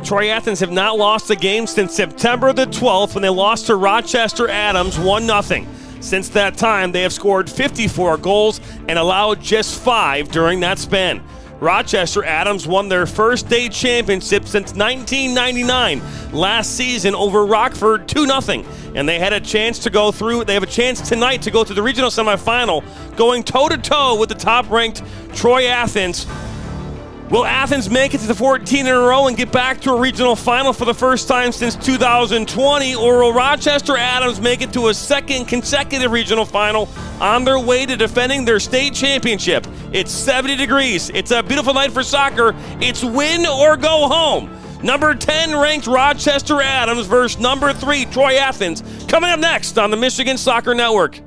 Troy Athens have not lost a game since September the 12th when they lost to Rochester Adams 1-0. Since that time, they have scored 54 goals and allowed just 5 during that span. Rochester Adams won their first state championship since 1999 last season over Rockford 2-0. And they had a chance to go through. They have a chance tonight to go to the regional semifinal, going toe-to-toe with the top-ranked Troy Athens. Will Athens make it to the 14 in a row and get back to a regional final for the first time since 2020? Or will Rochester Adams make it to a second consecutive regional final on their way to defending their state championship? It's 70 degrees. It's a beautiful night for soccer. It's win or go home. Number 10 ranked Rochester Adams versus number 3 Troy Athens. Coming up next on the Michigan Soccer Network.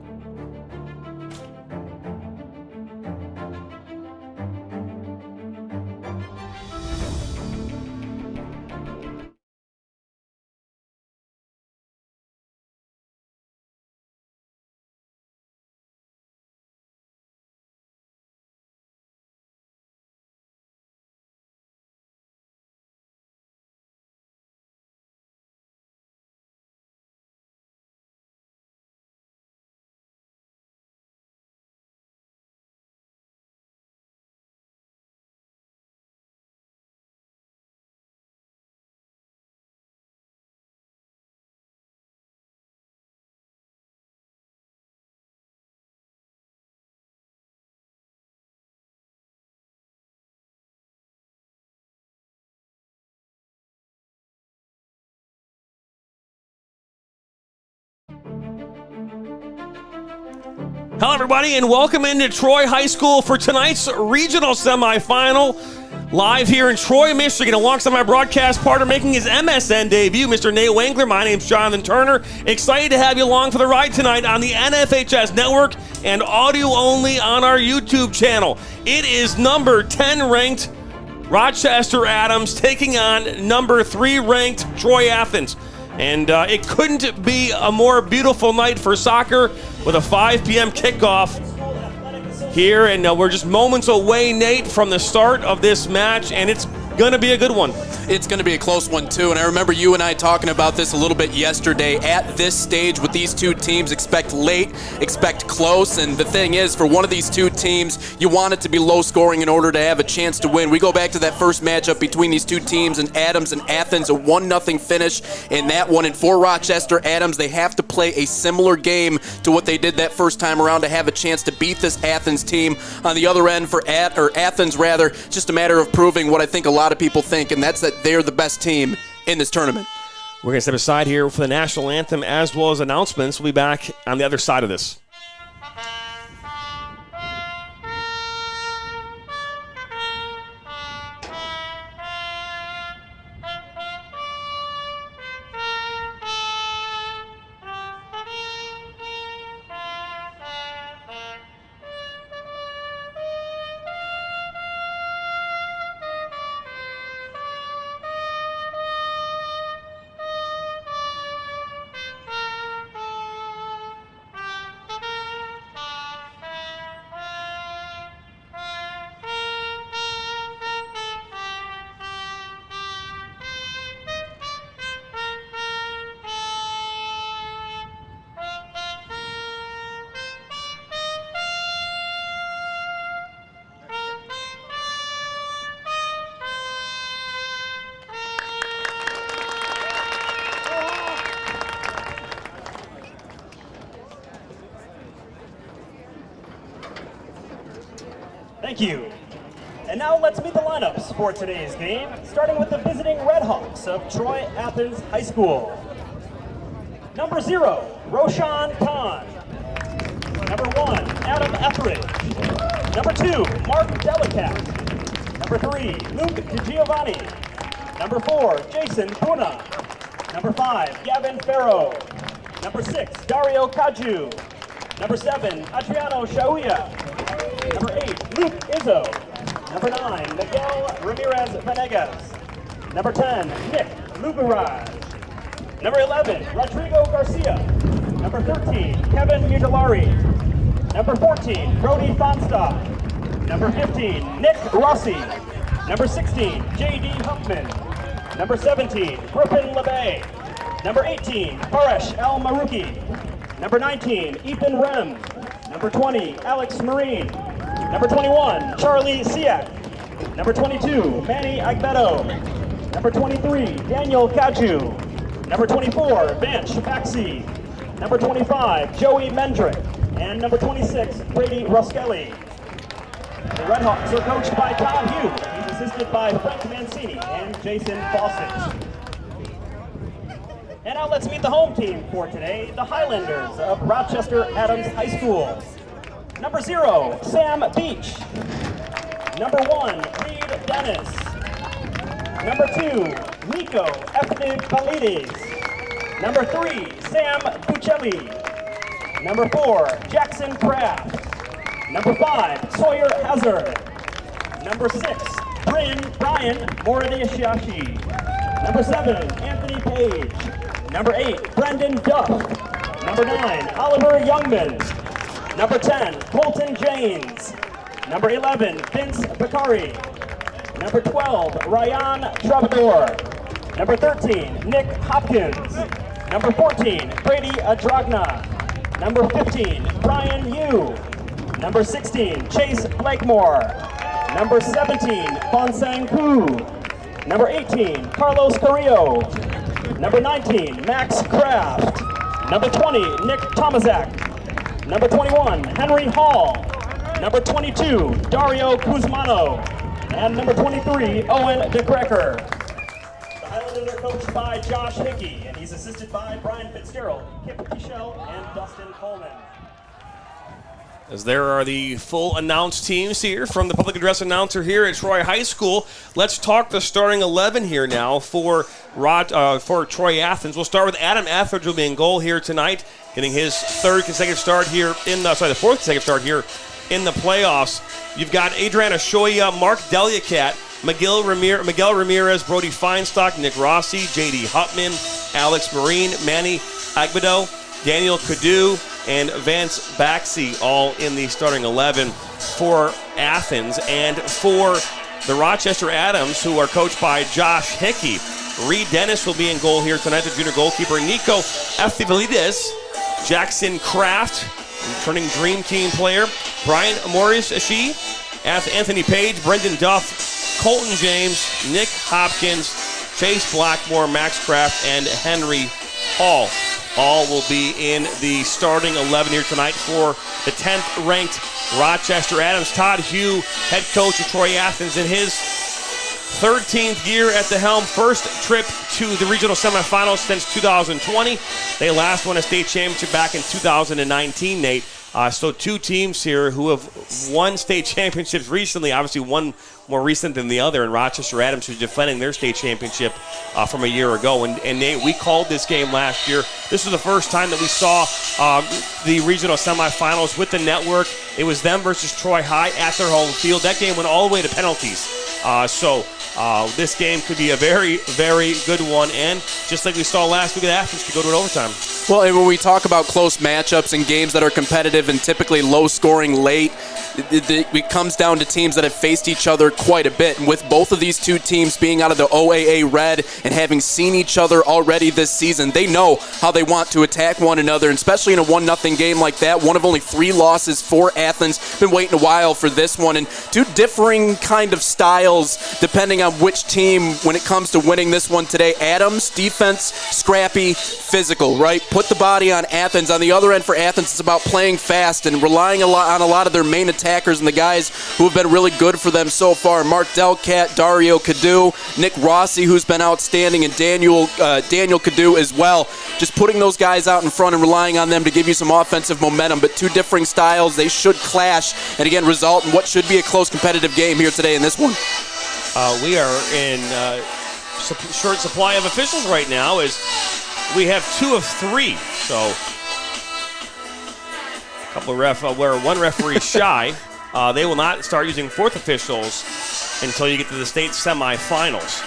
Hello, everybody, and welcome into Troy High School for tonight's regional semifinal. Live here in Troy, Michigan, alongside my broadcast partner making his MSN debut, Mr. Nate Wangler. My name's Jonathan Turner. Excited to have you along for the ride tonight on the NFHS Network and audio only on our YouTube channel. It is number 10 ranked Rochester Adams taking on number 3 ranked Troy Athens. And it couldn't be a more beautiful night for soccer with a 5 p.m. kickoff here. And we're just moments away, Nate, from the start of this match, and it's going to be a good one. It's going to be a close one, too. And I remember you and I talking about this a little bit yesterday. At this stage with these two teams, expect late, expect close. And the thing is, for one of these two teams, you want it to be low scoring in order to have a chance to win. We go back to that first matchup between these two teams and Adams and Athens, a 1-0 finish in that one. And for Rochester Adams, they have to play a similar game to what they did that first time around to have a chance to beat this Athens team. On the other end, for Athens, just a matter of proving what I think a lot of people think, and that's that they're the best team in this tournament. We're going to step aside here for the national anthem as well as announcements. We'll be back on the other side of this. Thank you. And now let's meet the lineups for today's game, starting with the visiting Redhawks of Troy Athens High School. Number 0, Roshan Khan. Number 1, Adam Etheridge. Number 2, Mark Delicat. Number 3, Luke DiGiovanni. Number 4, Jason Puna. Number 5, Gavin Farrow. Number 6, Dario Kaju. Number 7, Adriano Shauya. Number 8, Luke Izzo. Number 9, Miguel Ramirez Venegas. Number 10, Nick Lugaraj. Number 11, Rodrigo Garcia. Number 13, Kevin Mudalari. Number 14, Brody Fonstock. Number 15, Nick Rossi. Number 16, J.D. Humpman. Number 17, Griffin LeBay. Number 18, Paresh El Maruki. Number 19, Ethan Rem. Number 20, Alex Marine. Number 21, Charlie Siak. Number 22, Manny Agbeto. Number 23, Daniel Kaju. Number 24, Vanch Baxi. Number 25, Joey Mendrick. And number 26, Brady Roskelly. The Red Hawks are coached by Todd Hughes. He's assisted by Frank Mancini and Jason Fawcett. And now let's meet the home team for today, the Highlanders of Rochester Adams High School. Number 0, Sam Beach. Number 1, Reed Dennis. Number 2, Nico Epidipalides. Number 3, Sam Buccelli. Number 4, Jackson Kraft. Number 5, Sawyer Hazard. Number 6, Brian Moradishashi. Number 7, Anthony Page. Number 8, Brendan Duff. Number 9, Oliver Youngman. Number 10, Colton James. Number 11, Vince Bakari. Number 12, Ryan Travador. Number 13, Nick Hopkins. Number 14, Brady Adragna. Number 15, Brian Yu. Number 16, Chase Blakemore. Number 17, Fonsang Koo. Number 18, Carlos Carrillo. Number 19, Max Kraft. Number 20, Nick Tomaszak. Number 21, Henry Hall. Number 22, Dario Kuzmano. And number 23, Owen DeCracker. The Highlanders are coached by Josh Hickey, and he's assisted by Brian Fitzgerald, Kip Michelle, and Dustin Coleman. As there are the full announced teams here from the public address announcer here at Troy High School. Let's talk the starting 11 here now for Troy Athens. We'll start with Adam Etheridge, will be in goal here tonight, getting his fourth consecutive start here in the playoffs. You've got Adriana Shoya, Mark Deliacat, Miguel Ramirez, Brody Feinstock, Nick Rossi, J.D. Hutman, Alex Marine, Manny Agbedo, Daniel Kadu, and Vance Baxi, all in the starting 11 for Athens. And for the Rochester Adams, who are coached by Josh Hickey, Reed Dennis will be in goal here tonight, the junior goalkeeper. Nico Epidipalides, Jackson Kraft, returning Dream Team player, Brian Morris Ashi, Anthony Page, Brendan Duff, Colton James, Nick Hopkins, Chase Blackmore, Max Kraft, and Henry Hall. All will be in the starting 11 here tonight for the 10th ranked Rochester Adams. Todd Hugh, head coach of Troy Athens, in his 13th year at the helm. First trip to the regional semifinals since 2020. They last won a state championship back in 2019, Nate. So two teams here who have won state championships recently, obviously one more recent than the other, and Rochester Adams, who's defending their state championship from a year ago. And Nate, we called this game last year. This was the first time that we saw the regional semifinals with the network. It was them versus Troy High at their home field. That game went all the way to penalties. So this game could be a very, very good one. And just like we saw last week at Athens, could go to an overtime. Well, and when we talk about close matchups and games that are competitive and typically low-scoring late, it comes down to teams that have faced each other quite a bit. And with both of these two teams being out of the OAA Red and having seen each other already this season, they know how they want to attack one another, and especially in a 1-0 game like that, one of only 3 losses for Athens. Been waiting a while for this one, and two differing kind of styles depending on which team when it comes to winning this one today. Adams, defense, scrappy, physical, right? Put the body on Athens. On the other end for Athens, it's about playing fast and relying on a lot of their main attackers and the guys who have been really good for them so far. Mark Delcat, Dario Kadu, Nick Rossi, who's been outstanding, and Daniel Kadu as well. Just putting those guys out in front and relying on them to give you some offensive momentum. But two differing styles, they should clash and again result in what should be a close competitive game here today in this one. We are in short supply of officials right now, as we have 2 of 3. So a couple of where one referee shy. They will not start using 4th officials until you get to the state semifinals.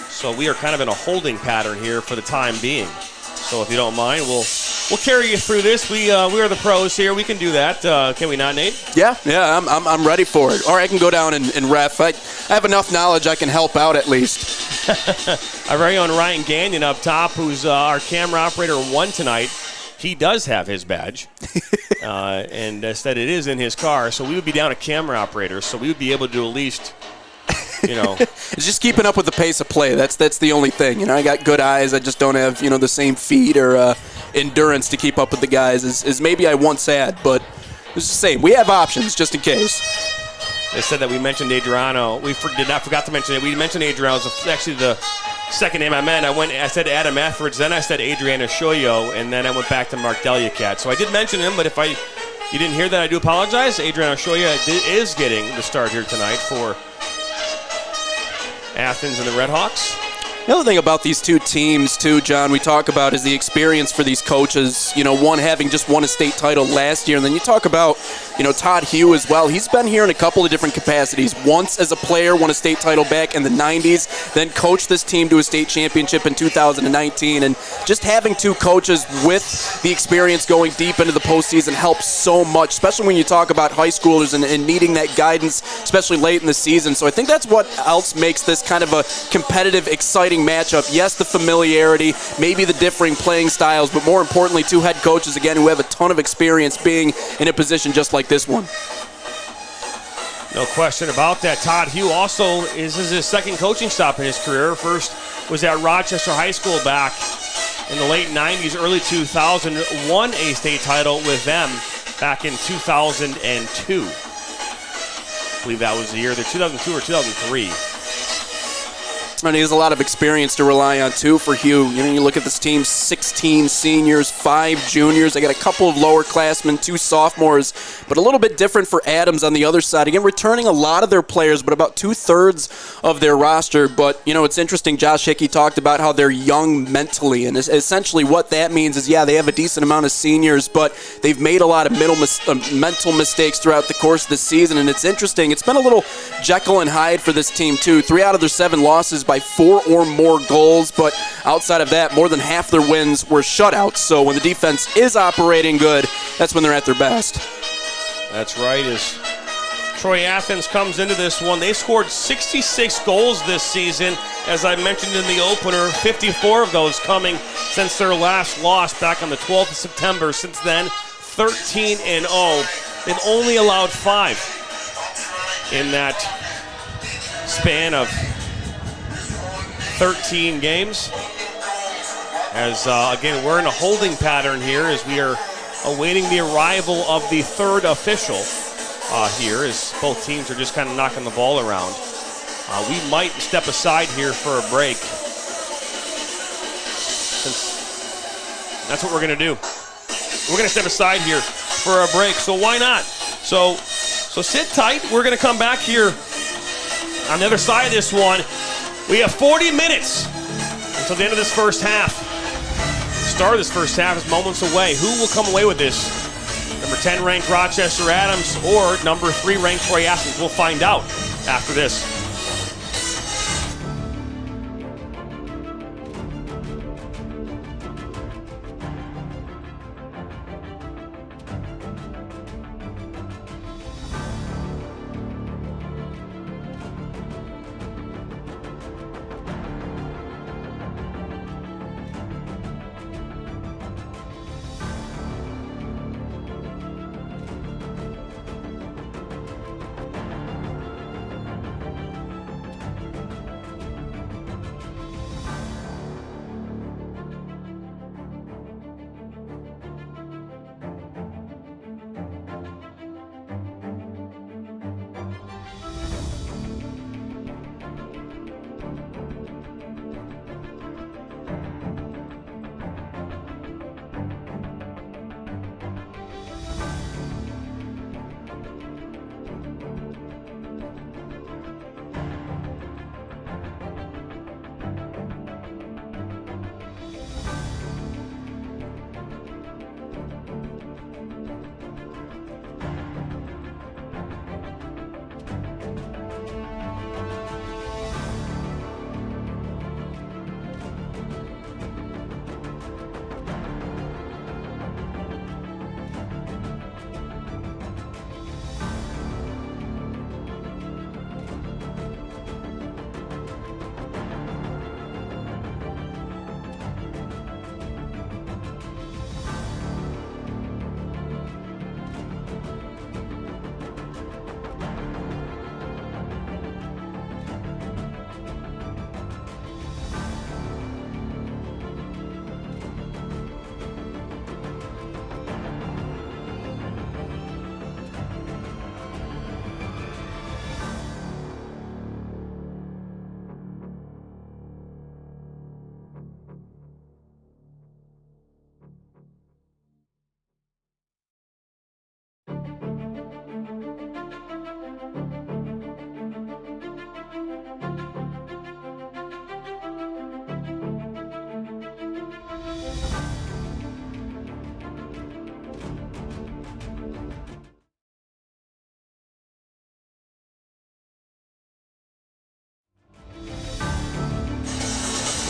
So we are kind of in a holding pattern here for the time being. So if you don't mind, we'll We'll carry you through this. We are the pros here. We can do that. Can we not, Nate? Yeah, I'm ready for it. Or I can go down and ref. I have enough knowledge I can help out at least. Our very own Ryan Gagnon up top, who's our camera operator 1 tonight. He does have his badge, and said it is in his car. So we would be down a camera operator, so we would be able to do at least, It's just keeping up with the pace of play. That's the only thing. I got good eyes. I just don't have, the same feet or endurance to keep up with the guys as maybe I once had. But it's the same. We have options just in case. They said that we mentioned Adriano. We forgot to mention it. We mentioned Adriano. It was actually the second name I meant. I said Adam Etheridge, then I said Adriano Shoyo, and then I went back to Mark Deliacat. So I did mention him, but if you didn't hear that, I do apologize. Adriano Shoyo is getting the start here tonight for Athens and the Red Hawks. The other thing about these two teams, too, John, we talk about is the experience for these coaches. One having just won a state title last year. And then you talk about, Todd Hugh as well. He's been here in a couple of different capacities. Once as a player, won a state title back in the 90s, then coached this team to a state championship in 2019. And just having two coaches with the experience going deep into the postseason helps so much, especially when you talk about high schoolers and needing that guidance, especially late in the season. So I think that's what else makes this kind of a competitive, exciting matchup. Yes, the familiarity, maybe the differing playing styles, but more importantly, two head coaches, again, who have a ton of experience being in a position just like this one. No question about that. Todd Hugh also is his second coaching stop in his career. First was at Rochester High School back in the late 90s, early 2000, won a state title with them back in 2002. I believe that was the year, 2002 or 2003. And he has a lot of experience to rely on, too, for Hugh. You look at this team, 16 seniors, 5 juniors. They got a couple of lower classmen, 2 sophomores, but a little bit different for Adams on the other side. Again, returning a lot of their players, but about 2/3 of their roster. But, it's interesting. Josh Hickey talked about how they're young mentally, and essentially what that means is, yeah, they have a decent amount of seniors, but they've made a lot of mental mistakes throughout the course of the season. And it's interesting. It's been a little Jekyll and Hyde for this team, too. 3 out of their 7 losses by 4 or more goals, but outside of that, more than half their wins were shutouts. So when the defense is operating good, that's when they're at their best. That's right. As Troy Athens comes into this one, they scored 66 goals this season. As I mentioned in the opener, 54 of those coming since their last loss back on the 12th of September. Since then, 13-0. They've only allowed 5 in that span of 13 games. As again, we're in a holding pattern here as we are awaiting the arrival of the third official here, as both teams are just kind of knocking the ball around. We might step aside here for a break, since that's what we're going to do. We're going to step aside here for a break, so why not? So sit tight. We're going to come back here on the other side of this one. We have 40 minutes until the end of this first half. The start of this first half is moments away. Who will come away with this? Number 10 ranked Rochester Adams or number 3 ranked Troy Athens? We'll find out after this.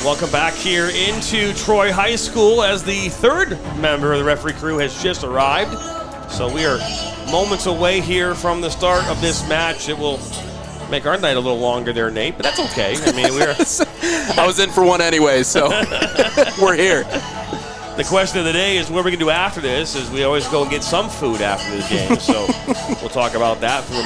Welcome back here into Troy High School as the third member of the referee crew has just arrived. So we are moments away here from the start of this match. It will make our night a little longer there, Nate, but that's okay. I mean, I was in for one anyway, so we're here. The question of the day is what we're going to do after this, is we always go and get some food after the game. So we'll talk about that through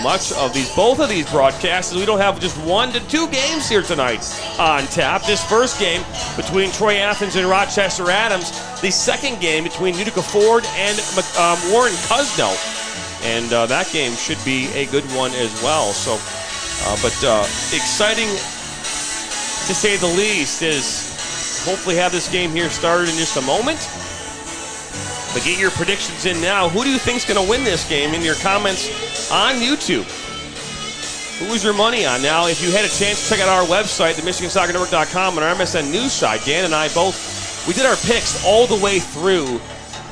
both of these broadcasts. We don't have just 1 to 2 games here tonight on tap. This first game between Troy Athens and Rochester Adams. The second game between Utica Ford and Warren Cusno. And that game should be a good one as well. So, exciting to say the least is hopefully have this game here started in just a moment. But get your predictions in now. Who do you think is going to win this game in your comments on YouTube? Who is your money on? Now, if you had a chance to check out our website, the MichiganSoccerNetwork.com, and our MSN News site, Dan and I we did our picks all the way through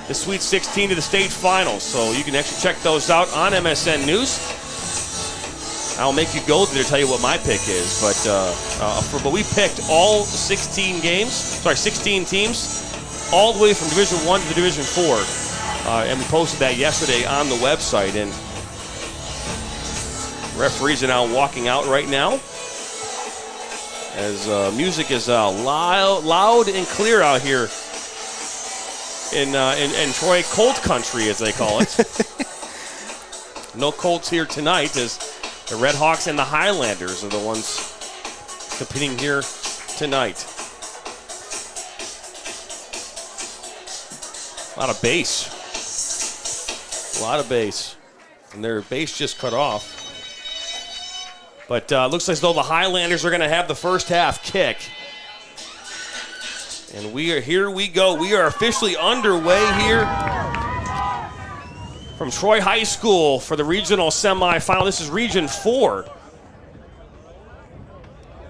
the Sweet 16 to the state finals. So you can actually check those out on MSN News. I'll make you go there to tell you what my pick is, but we picked all 16 teams, all the way from Division 1 to Division 4, and we posted that yesterday on the website. And referees are now walking out right now, as music is loud and clear out here in Troy Colt Country, as they call it. No Colts here tonight, as the Red Hawks and the Highlanders are the ones competing here tonight. A lot of bass. And their bass just cut off. But looks like as though the Highlanders are going to have the first half kick. And here we go. We are officially underway here from Troy High School for the regional semifinal. This is Region 4.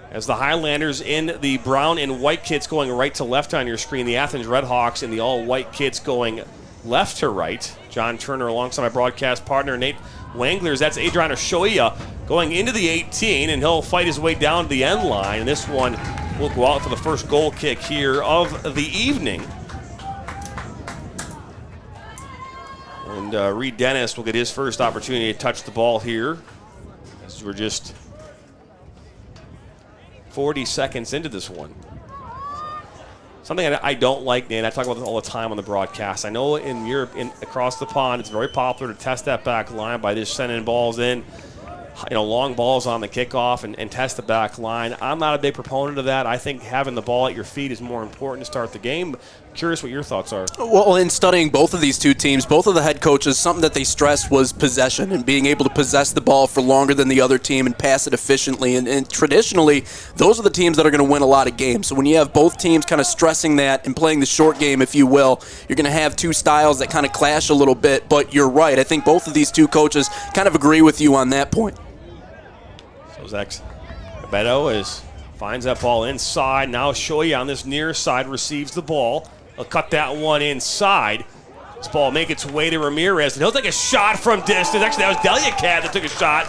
As the Highlanders in the brown and white kits going right to left on your screen, the Athens Redhawks in the all-white kits going left to right. John Turner alongside my broadcast partner, Nate Wanglers. That's Adrian Oshoya going into the 18, and he'll fight his way down to the end line. And this one will go out for the first goal kick here of the evening. And Reed Dennis will get his first opportunity to touch the ball here, as we're just 40 seconds into this one. Something I don't like, Nate, I talk about this all the time on the broadcast. I know in Europe, across the pond, it's very popular to test that back line by just sending balls in, long balls on the kickoff and test the back line. I'm not a big proponent of that. I think having the ball at your feet is more important to start the game. Curious what your thoughts are. Well, in studying both of these two teams, both of the head coaches, something that they stressed was possession and being able to possess the ball for longer than the other team and pass it efficiently. And traditionally, those are the teams that are going to win a lot of games. So when you have both teams kind of stressing that and playing the short game, if you will, you're going to have two styles that kind of clash a little bit. But you're right. I think both of these two coaches kind of agree with you on that point. So Zach Beto finds that ball inside. Now Shoya on this near side receives the ball. He'll cut that one inside. This ball make its way to Ramirez, and he'll take a shot from distance. Actually, that was Deliacat that took a shot.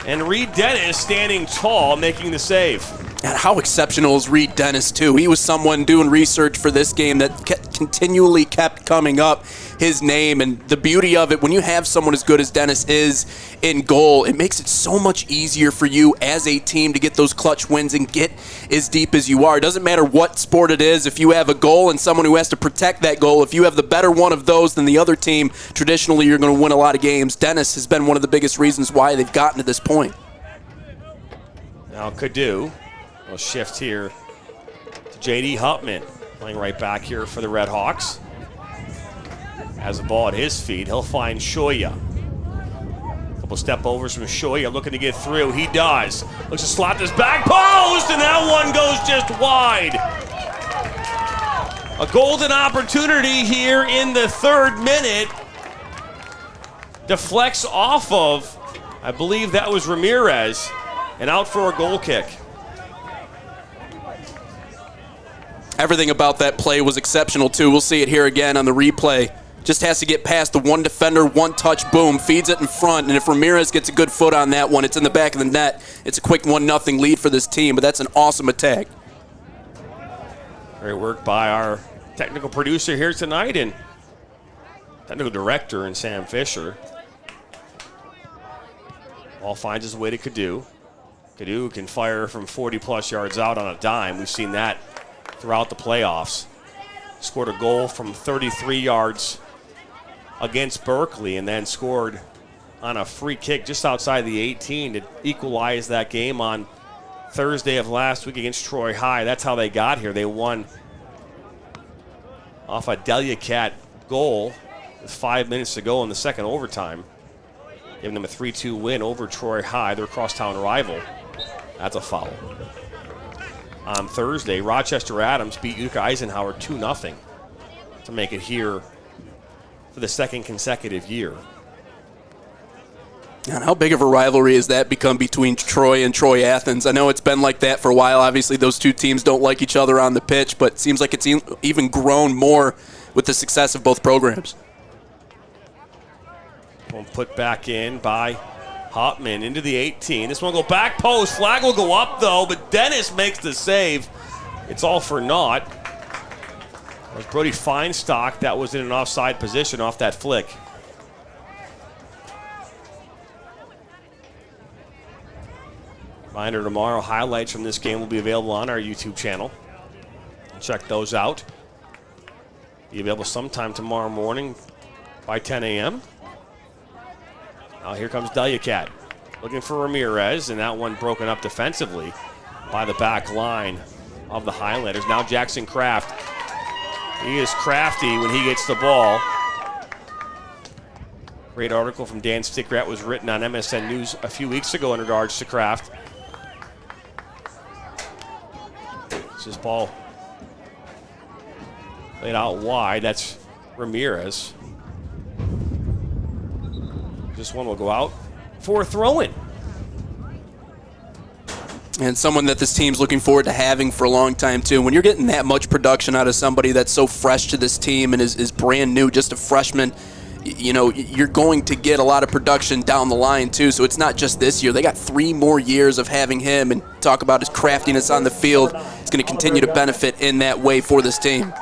And Reed Dennis standing tall, making the save. And how exceptional is Reed Dennis, too? He was someone doing research for this game that continually kept coming up, his name. And the beauty of it, when you have someone as good as Dennis is in goal, it makes it so much easier for you as a team to get those clutch wins and get as deep as you are. It doesn't matter what sport it is. If you have a goal and someone who has to protect that goal, if you have the better one of those than the other team, traditionally you're going to win a lot of games. Dennis has been one of the biggest reasons why they've gotten to this point. Now Cadu will shift here to J.D. Hupman, playing right back here for the Red Hawks. Has the ball at his feet. He'll find Shoya. Couple step overs from Shoya, looking to get through. He does. Looks to slot this back post, and that one goes just wide. A golden opportunity here in the third minute. Deflects off of, I believe that was Ramirez, and out for a goal kick. Everything about that play was exceptional, too. We'll see it here again on the replay. Just has to get past the one defender, one touch, boom, feeds it in front. And if Ramirez gets a good foot on that one, it's in the back of the net. It's a quick 1-0 lead for this team, but that's an awesome attack. Great work by our technical producer here tonight and technical director and Sam Fisher. Ball finds his way to Cadu. Cadu can fire from 40-plus yards out on a dime. We've seen that throughout the playoffs. Scored a goal from 33 yards against Berkeley and then scored on a free kick just outside the 18 to equalize that game on Thursday of last week against Troy High. That's how they got here. They won off a Delia Cat goal with 5 minutes to go in the second overtime, giving them a 3-2 win over Troy High, their crosstown rival. That's a foul. On Thursday, Rochester Adams beat Utica Eisenhower 2-0 to make it here for the second consecutive year. And how big of a rivalry has that become between Troy and Troy Athens? I know it's been like that for a while. Obviously, those two teams don't like each other on the pitch, but it seems like it's even grown more with the success of both programs. One put back in by Hopman into the 18. This one will go back post. Flag will go up, though, but Dennis makes the save. It's all for naught. It was Brody Feinstock that was in an offside position off that flick. Reminder, tomorrow highlights from this game will be available on our YouTube channel. Check those out. Be available sometime tomorrow morning by 10 a.m. Now here comes Delia Cat looking for Ramirez, and that one broken up defensively by the back line of the Highlanders. Now Jackson Kraft. He is crafty when he gets the ball. Great article from Dan Stickrat was written on MSN News a few weeks ago in regards to Kraft. This ball laid out wide. That's Ramirez. This one will go out for a throw-in. And someone that this team's looking forward to having for a long time, too. When you're getting that much production out of somebody that's so fresh to this team and is brand new, just a freshman, you know, you're going to get a lot of production down the line, too. So it's not just this year. They got 3 more years of having him, and talk about his craftiness on the field. It's going to continue to benefit in that way for this team.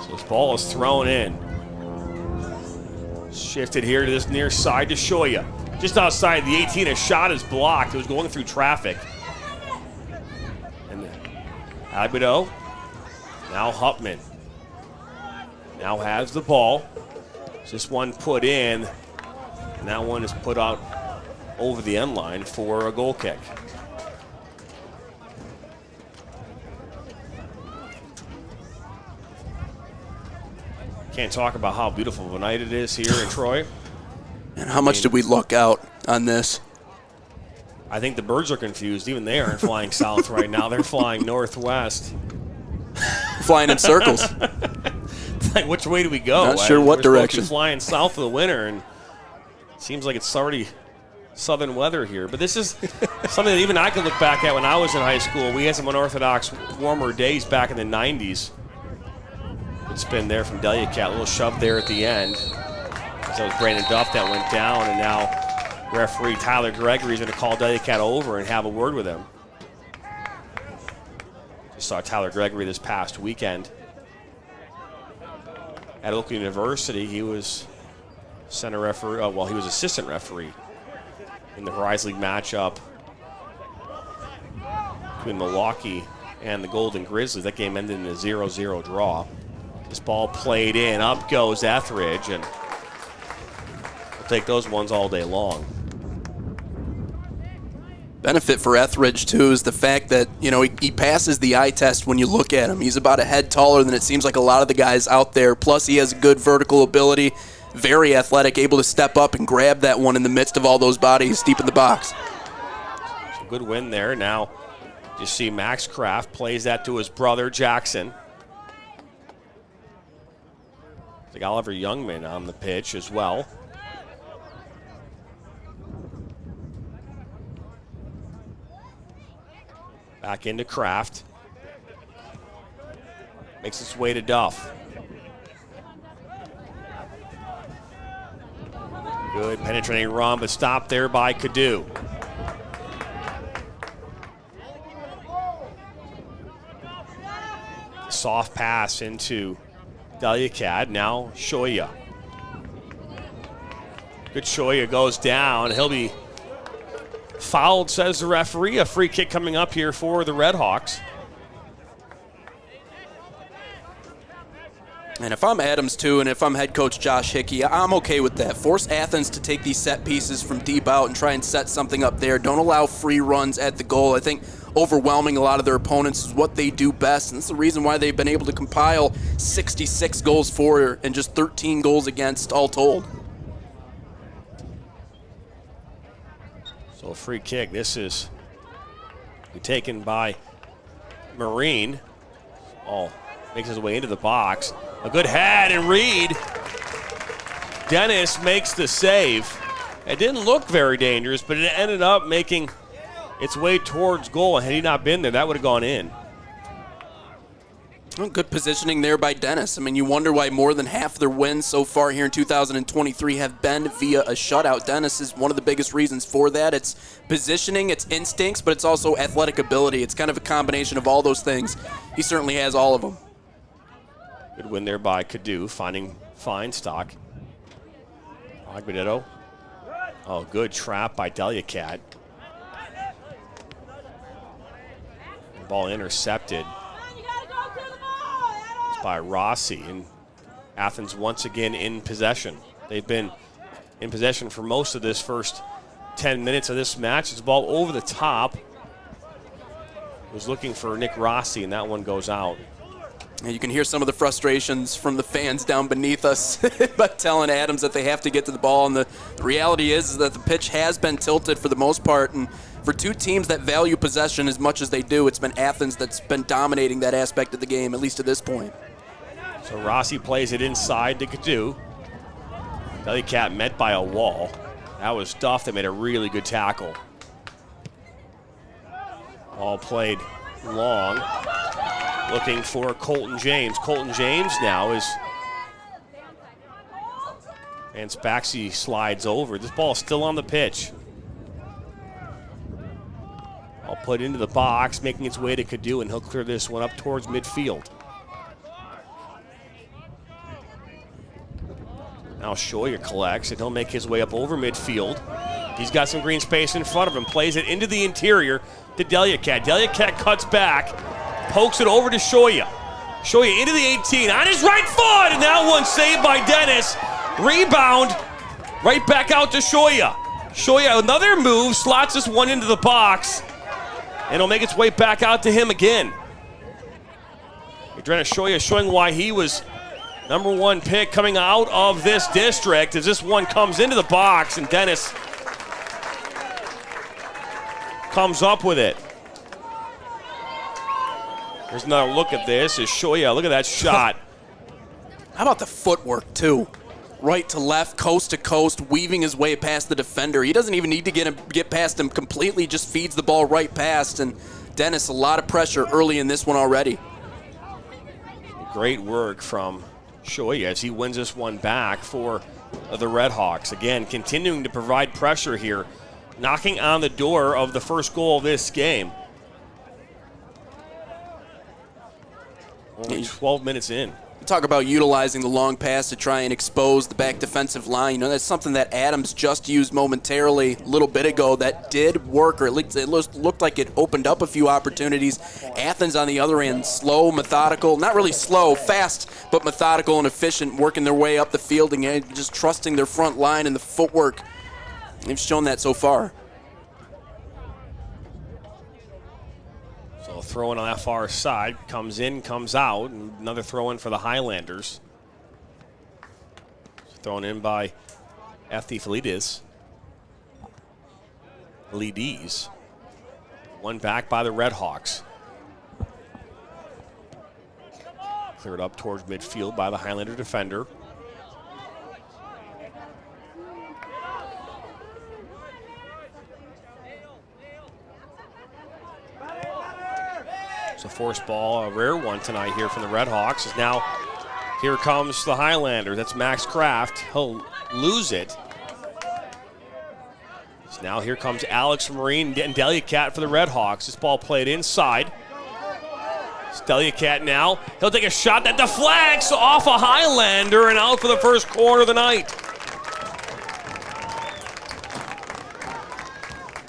So this ball is thrown in. Shifted here to this near side to Shoya. Just outside the 18, a shot is blocked. It was going through traffic. And Abido, now Hupman. Now has the ball. This one put in, and that one is put out over the end line for a goal kick. Can't talk about how beautiful of a night it is here in Troy. And how much did we luck out on this? I think the birds are confused. Even they aren't flying south right now. They're flying northwest. Flying in circles. Like, which way do we go? Not sure what direction. We're flying south of the winter, and it seems like it's already southern weather here. But this is something that even I can look back at when I was in high school. We had some unorthodox warmer days back in the 90s. Good spin there from Delia Cat. A little shove there at the end. That was Brandon Duff that went down, and now referee Tyler Gregory is going to call Delia Cat over and have a word with him. Just saw Tyler Gregory this past weekend at Oakland University. He was center referee. Well, he was assistant referee in the Horizon League matchup between Milwaukee and the Golden Grizzlies. That game ended in a 0-0 draw. This ball played in. Up goes Etheridge, and we'll take those ones all day long. Benefit for Etheridge, too, is the fact that, you know, he passes the eye test when you look at him. He's about a head taller than it seems like a lot of the guys out there. Plus, he has good vertical ability, very athletic, able to step up and grab that one in the midst of all those bodies deep in the box. So good win there. Now you see Max Kraft plays that to his brother, Jackson. Like Oliver Youngman on the pitch as well. Back into Kraft. Makes its way to Duff. Good penetrating run, but stopped there by Cadu. soft pass into Delicat. Now Shoya. Good Shoya goes down. He'll be fouled, says the referee. A free kick coming up here for the Redhawks. And if I'm Adams too, and if I'm head coach Josh Hickey, I'm okay with that. Force Athens to take these set pieces from deep out and try and set something up there. Don't allow free runs at the goal. I think overwhelming a lot of their opponents is what they do best, and that's the reason why they've been able to compile 66 goals for and just 13 goals against all told. So a free kick. This is taken by Marine. All makes his way into the box. A good head, and Reed. Dennis makes the save. It didn't look very dangerous, but it ended up making its way towards goal. Had he not been there, that would have gone in. Well, good positioning there by Dennis. I mean, you wonder why more than half their wins so far here in 2023 have been via a shutout. Dennis is one of the biggest reasons for that. It's positioning, it's instincts, but it's also athletic ability. It's kind of a combination of all those things. He certainly has all of them. Good win there by Cadu, finding Feinstock. Agbenito. Oh, good trap by Delicat. Ball intercepted. It's by Rossi, and Athens once again in possession. They've been in possession for most of this first 10 minutes of this match. It's a ball over the top. Was looking for Nick Rossi, and that one goes out. You can hear some of the frustrations from the fans down beneath us but telling Adams that they have to get to the ball. And the reality is that the pitch has been tilted for the most part. And for two teams that value possession as much as they do, it's been Athens that's been dominating that aspect of the game, at least to this point. So Rossi plays it inside to Cadu. Delicat met by a wall. That was Duff that made a really good tackle. Ball played long. Looking for Colton James. Colton James now is, and Spaxi slides over. This ball is still on the pitch. I'll put it into the box, making its way to Cadu, and he'll clear this one up towards midfield. Now Shoya collects, and he'll make his way up over midfield. He's got some green space in front of him, plays it into the interior to Delicat. Delicat cuts back. Pokes it over to Shoya. Shoya into the 18 on his right foot, and that one saved by Dennis. Rebound, right back out to Shoya. Shoya, another move, slots this one into the box, and it'll make its way back out to him again. Adrena Shoya showing why he was #1 pick coming out of this district as this one comes into the box, and Dennis comes up with it. There's another look at this. Is Shoya, look at that shot. How about the footwork, too? Right to left, coast to coast, weaving his way past the defender. He doesn't even need to get past him completely, just feeds the ball right past. And Dennis, a lot of pressure early in this one already. Great work from Shoya as he wins this one back for the Redhawks. Again, continuing to provide pressure here, knocking on the door of the first goal of this game. Only 12 minutes in. You talk about utilizing the long pass to try and expose the back defensive line. You know, that's something that Adams just used momentarily a little bit ago that did work, or at least it looked like it opened up a few opportunities. Athens, on the other end, slow, methodical, not really slow, fast, but methodical and efficient, working their way up the field and just trusting their front line and the footwork. They've shown that so far. Throw in on that far side, comes in, comes out, and another throw in for the Highlanders. Thrown in by Epithelides. Leadys. One back by the Redhawks. Cleared up towards midfield by the Highlander defender. A forced ball, a rare one tonight here from the Redhawks. Is now, here comes the Highlander. That's Max Kraft. He'll lose it. So now here comes Alex Marine and Delicat for the Redhawks. This ball played inside. Steliacat now. He'll take a shot that deflects off a Highlander and out for the first corner of the night.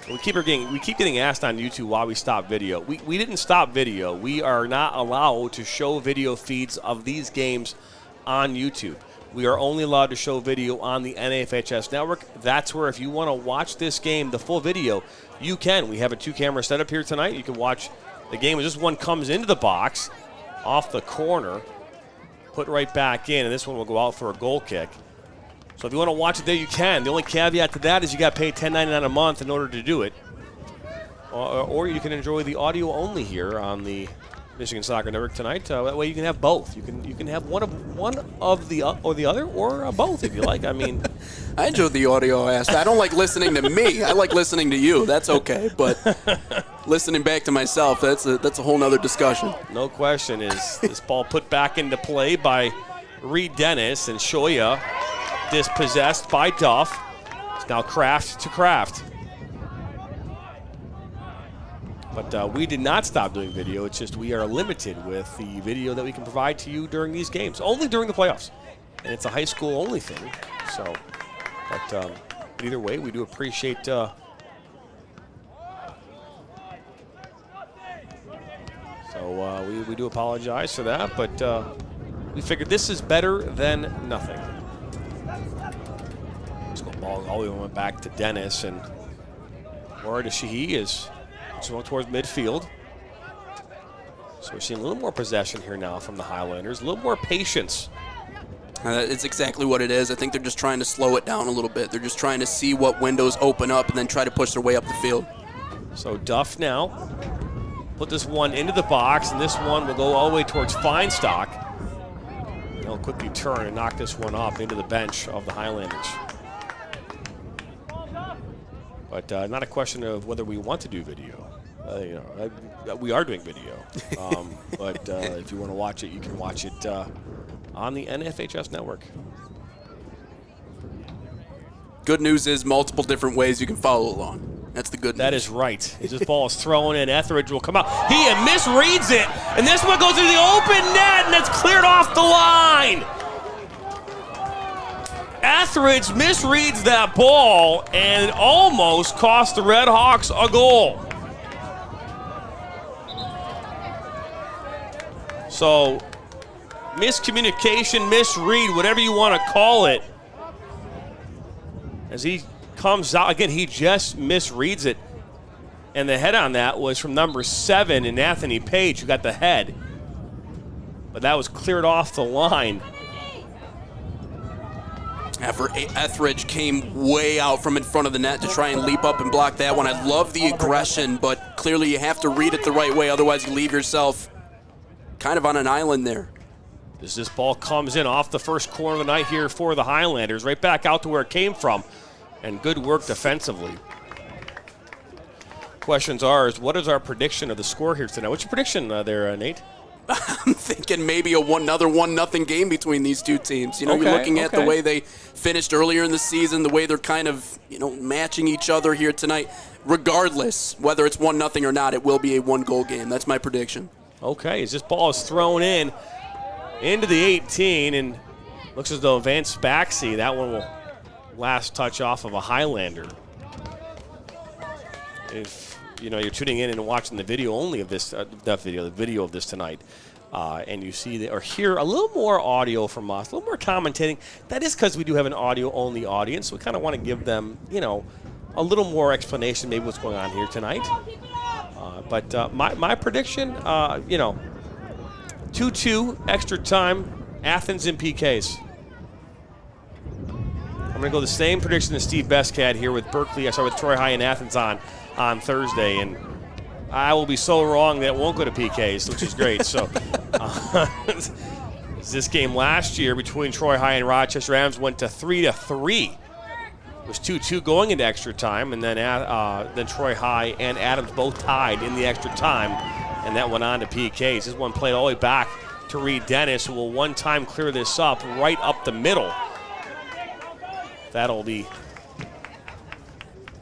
We keep getting asked on YouTube why we stop video. We didn't stop video. We are not allowed to show video feeds of these games on YouTube. We are only allowed to show video on the NFHS network. That's where if you want to watch this game, the full video, you can. We have a 2-camera setup here tonight. You can watch the game as this one comes into the box off the corner, put right back in, and this one will go out for a goal kick. So if you want to watch it there, you can. The only caveat to that is you got to pay $10.99 a month in order to do it. Or you can enjoy the audio only here on the Michigan Soccer Network tonight. That way you can have both. You can have one of the other, or both if you like. I mean, I enjoyed the audio aspect. I don't like listening to me. I like listening to you. That's okay. But listening back to myself, that's a whole nother discussion. No question. Is this ball put back into play by Reed Dennis, and Shoya dispossessed by Duff. It's now Kraft to Kraft. But we did not stop doing video. It's just we are limited with the video that we can provide to you during these games, only during the playoffs. And it's a high school only thing. So, but either way, we do appreciate. So we do apologize for that, but we figured this is better than nothing. Let's go ball all the way went back to Dennis, and Mora Sheehy is going towards midfield. So we're seeing a little more possession here now from the Highlanders, a little more patience. It's exactly what it is. I think they're just trying to slow it down a little bit. They're just trying to see what windows open up and then try to push their way up the field. So Duff now put this one into the box, and this one will go all the way towards Feinstock. He'll quickly turn and knock this one up into the bench of the Highlanders. But not a question of whether we want to do video. We are doing video. But if you want to watch it, you can watch it on the NFHS network. Good news is multiple different ways you can follow along. That's the good news. That is right. As this ball is thrown in, Etheridge will come out. He misreads it, and this one goes into the open net, and it's cleared off the line. Etheridge misreads that ball and almost cost the Red Hawks a goal. So, miscommunication, misread, whatever you want to call it. As he comes out, again, he just misreads it. And the head on that was from number 7 in Anthony Page, who got the head. But that was cleared off the line. After Etheridge came way out from in front of the net to try and leap up and block that one. I love the aggression, but clearly you have to read it the right way, otherwise you leave yourself kind of on an island there. As this ball comes in off the first corner of the night here for the Highlanders, right back out to where it came from, and good work defensively. Questions are, what is our prediction of the score here tonight? What's your prediction there, Nate? I'm thinking maybe another 1-0 game between these two teams. You know, you're looking at the way they finished earlier in the season, the way they're kind of, matching each other here tonight. Regardless, whether it's 1-0 or not, it will be a 1-goal game. That's my prediction. Okay, as this ball is thrown in into the 18, and looks as though Vance Baxi, that one will last touch off of a Highlander. If you're tuning in and watching the video only of this, the video of this tonight, and you see or hear a little more audio from us, a little more commentating. That is because we do have an audio-only audience. So we kind of want to give them, a little more explanation, maybe what's going on here tonight. But my prediction, 2-2 extra time, Athens in PKs. I'm going to go the same prediction as Steve Besk had here with with Troy High and Athens on Thursday, and I will be so wrong that it won't go to PKs, which is great. So this game last year between Troy High and Rochester Adams went to 3-3. It was 2-2 going into extra time, and then Troy High and Adams both tied in the extra time, and that went on to PKs. This one played all the way back to Reed Dennis, who will one time clear this up right up the middle. That'll be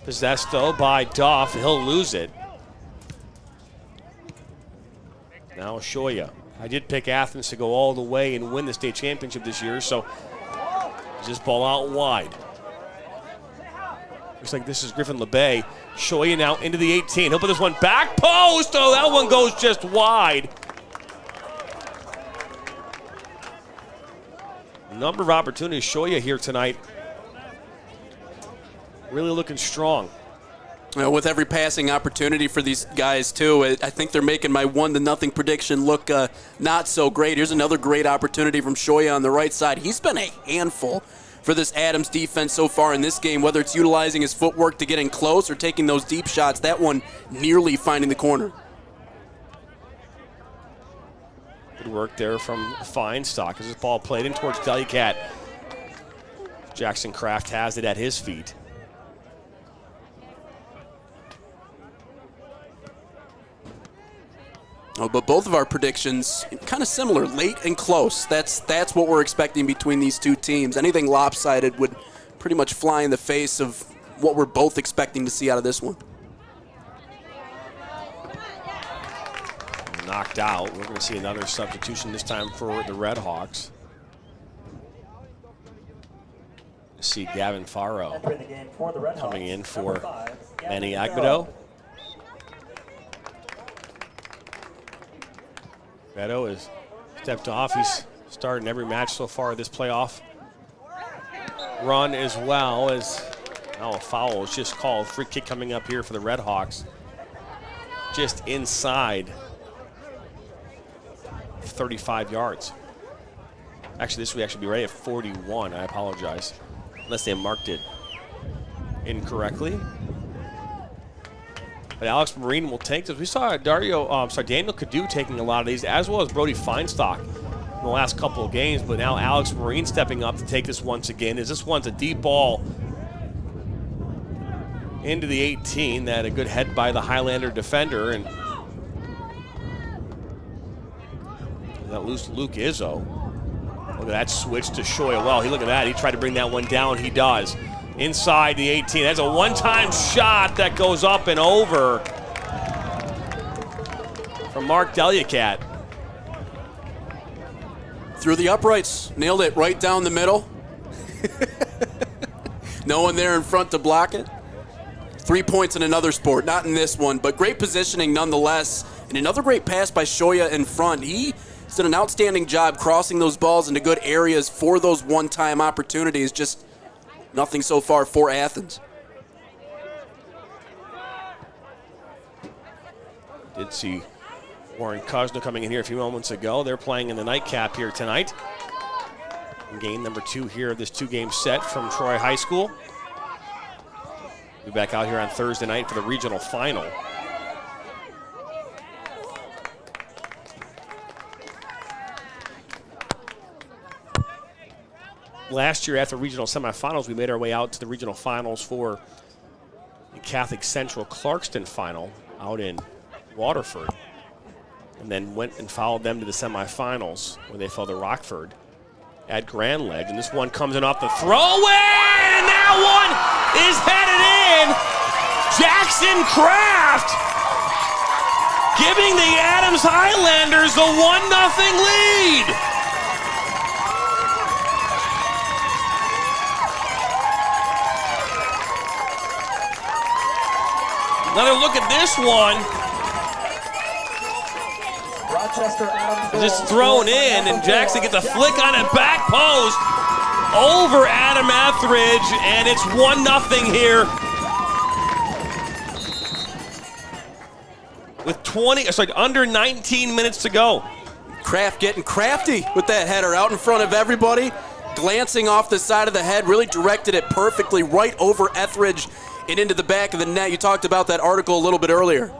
possessed, though, by Duff. He'll lose it. Now Shoya. I did pick Athens to go all the way and win the state championship this year, so just ball out wide. Looks like this is Griffin LeBay. Shoya now into the 18. He'll put this one back post. Oh, that one goes just wide. Number of opportunities. Shoya here tonight. Really looking strong. With every passing opportunity for these guys, too, I think they're making my 1-0 prediction look not so great. Here's another great opportunity from Shoya on the right side. He's been a handful for this Adams defense so far in this game, whether it's utilizing his footwork to get in close or taking those deep shots. That one nearly finding the corner. Good work there from Feinstock as this ball played in towards Delicat. Jackson Kraft has it at his feet. Oh, but both of our predictions kind of similar, late and close. That's what we're expecting between these two teams. Anything lopsided would pretty much fly in the face of what we're both expecting to see out of this one. Knocked out. We're going to see another substitution this time for the Red Hawks. See Gavin Faro coming in for Manny Agbedo. Beto has stepped off. He's started every match so far this playoff run, as well as now a foul is just called. Free kick coming up here for the Red Hawks. Just inside 35 yards. Actually, this would actually be right at 41. I apologize, unless they marked it incorrectly. But Alex Marine will take this. We saw Daniel Cadu taking a lot of these, as well as Brody Feinstock in the last couple of games. But now Alex Marine stepping up to take this once again. As this one's a deep ball into the 18. That a good head by the Highlander defender, and that loose Luke Izzo. Look at that switch to Shoya. Well, look at that. He tried to bring that one down. He does. Inside the 18. That's a one-time shot that goes up and over from Mark Delicat. Through the uprights. Nailed it right down the middle. No one there in front to block it. 3 points in another sport. Not in this one, but great positioning nonetheless. And another great pass by Shoya in front. He's done an outstanding job crossing those balls into good areas for those one-time opportunities. Just nothing so far for Athens. Did see Warren Kozna coming in here a few moments ago. They're playing in the nightcap here tonight. Game number 2 here of this 2-game set from Troy High School. We'll be back out here on Thursday night for the regional final. Last year at the regional semifinals, we made our way out to the regional finals for the Catholic Central Clarkston final out in Waterford, and then went and followed them to the semifinals where they fell to Rockford at Grand Ledge. And this one comes in off the throw-in, and that one is headed in. Jackson Kraft giving the Adams Highlanders a 1-0 lead. Another look at this one. Rochester Adams Just thrown in, and Jackson gets a flick on it, back post over Adam Etheridge, and it's 1-0 here. With under 19 minutes to go. Kraft getting crafty with that header out in front of everybody, glancing off the side of the head, really directed it perfectly right over Etheridge and into the back of the net. You talked about that article a little bit earlier.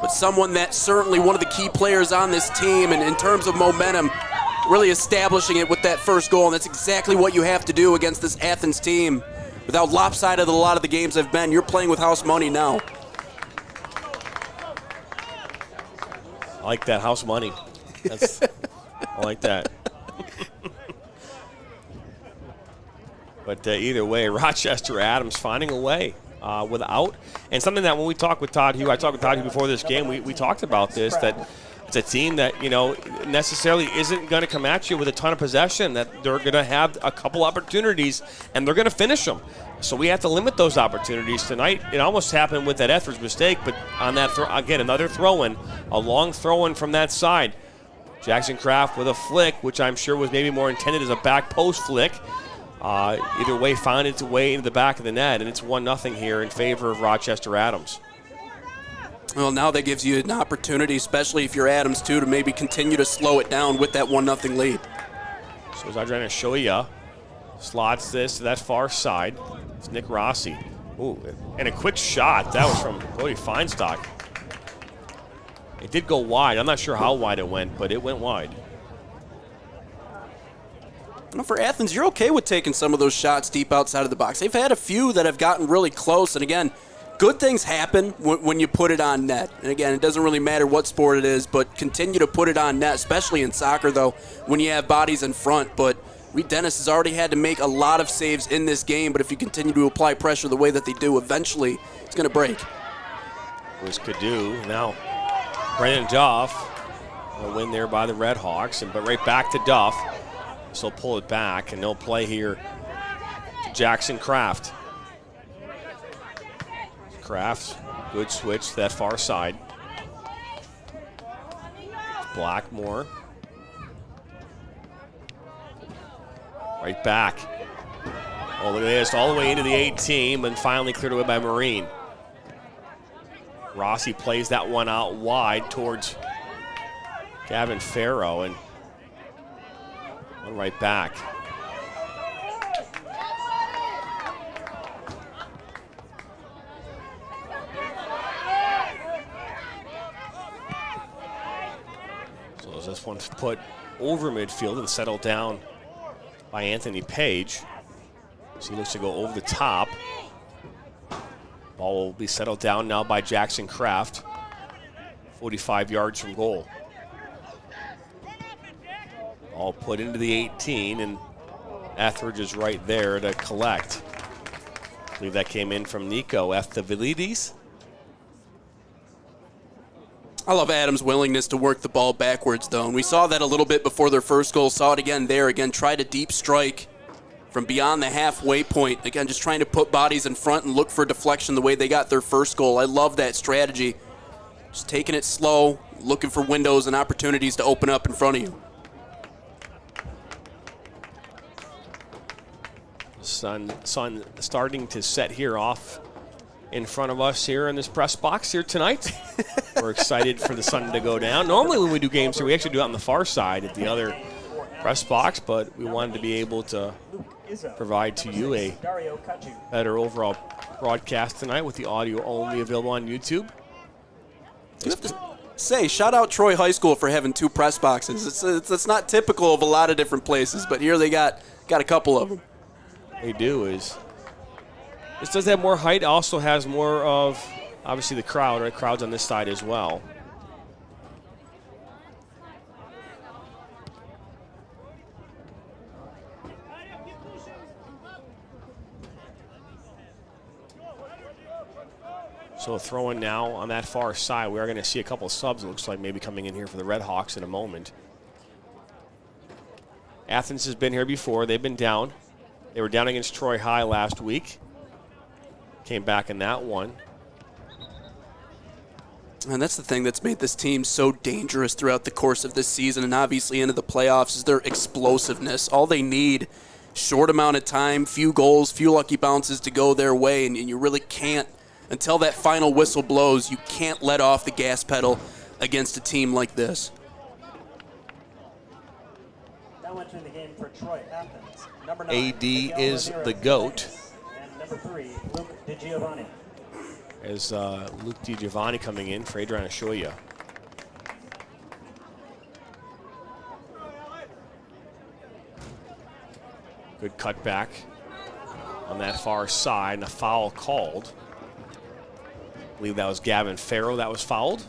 But someone that's certainly one of the key players on this team, and in terms of momentum, really establishing it with that first goal. And that's exactly what you have to do against this Athens team. Without lopsided a lot of the games have been, you're playing with house money now. I like that, house money. I like that. But either way, Rochester Adams finding a way without. And something that when we talked with Todd Hugh, I talked with Todd Hugh before this game, we talked about this, that it's a team that, you know, necessarily isn't going to come at you with a ton of possession, that they're going to have a couple opportunities and they're going to finish them. So we have to limit those opportunities tonight. It almost happened with that Etheridge mistake, but on that throw, again, another throw-in, a long throw-in from that side. Jackson Kraft with a flick, which I'm sure was maybe more intended as a back post flick. Either way, found its way into the back of the net, and it's 1-0 here in favor of Rochester Adams. Well, now that gives you an opportunity, especially if you're Adams, too, to maybe continue to slow it down with that 1-0 lead. So as Adriana Shoya slots this to that far side, it's Nick Rossi. Ooh, and a quick shot. That was from Brody Feinstock. It did go wide. I'm not sure how wide it went, but it went wide. Well, for Athens, you're okay with taking some of those shots deep outside of the box. They've had a few that have gotten really close, and again, good things happen when you put it on net. And again, it doesn't really matter what sport it is, but continue to put it on net, especially in soccer, though, when you have bodies in front. But Reed Dennis has already had to make a lot of saves in this game, but if you continue to apply pressure the way that they do, eventually it's going to break. Was Cadu. Now, Brandon Duff, a win there by the Red Hawks, but right back to Duff. So pull it back, and no play here to Jackson Kraft. Kraft, good switch to that far side. Blackmore. Right back. Oh, look at this, all the way into the 18, but finally cleared away by Marine. Rossi plays that one out wide towards Gavin Farrow, and one right back. So as this one's put over midfield and settled down by Anthony Page. So he looks to go over the top. Ball will be settled down now by Jackson Kraft, 45 yards from goal. All put into the 18, and Etheridge is right there to collect. I believe that came in from Nico Efthevilides. I love Adams' willingness to work the ball backwards, though. And we saw that a little bit before their first goal. Saw it again there. Again, tried a deep strike from beyond the halfway point. Again, just trying to put bodies in front and look for deflection the way they got their first goal. I love that strategy. Just taking it slow, looking for windows and opportunities to open up in front of you. Sun starting to set here off in front of us here in this press box here tonight. We're excited for the sun to go down. Normally when we do games here, we actually do it on the far side at the other press box, but we wanted to be able to provide to you a better overall broadcast tonight with the audio only available on YouTube. You have to say, shout out Troy High School for having two press boxes. It's not typical of a lot of different places, but here they got a couple of them. They do. This does have more height. Also has more of, obviously, the crowd. Right, crowd's on this side as well. So throwing now on that far side. We are going to see a couple of subs, it looks like, maybe coming in here for the Red Hawks in a moment. Athens has been here before. They've been down. They were down against Troy High last week. Came back in that one. And that's the thing that's made this team so dangerous throughout the course of this season and obviously into the playoffs is their explosiveness. All they need, short amount of time, few goals, few lucky bounces to go their way, and you really can't, until that final whistle blows, you can't let off the gas pedal against a team like this. Now entering the game for Troy Athens, number 9, AD is the GOAT. And number 3, Luke DiGiovanni. As Luke DiGiovanni coming in for Adriana Shoya. Good cutback on that far side, and a foul called. I believe that was Gavin Farrow that was fouled.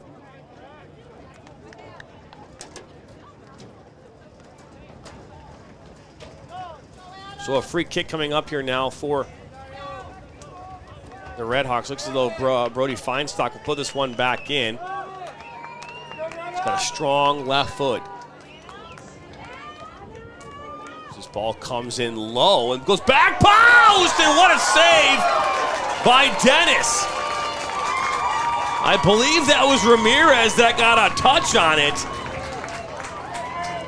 So a free kick coming up here now for the Red Hawks. Looks as though Brody Feinstock will put this one back in. He's got got a strong left foot. This ball comes in low and goes back post, and what a save by Dennis. I believe that was Ramirez that got a touch on it.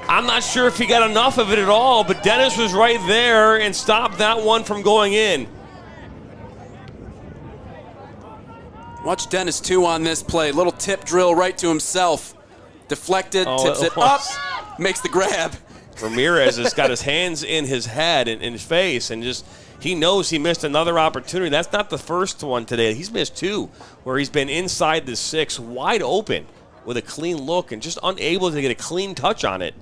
I'm not sure if he got enough of it at all, but Dennis was right there and stopped that one from going in. Watch Dennis, too, on this play. Little tip drill right to himself. Deflected, tips it up, makes the grab. Ramirez has got his hands in his head and in his face, and just he knows he missed another opportunity. That's not the first one today. He's missed two where he's been inside the 6, wide open with a clean look and just unable to get a clean touch on it.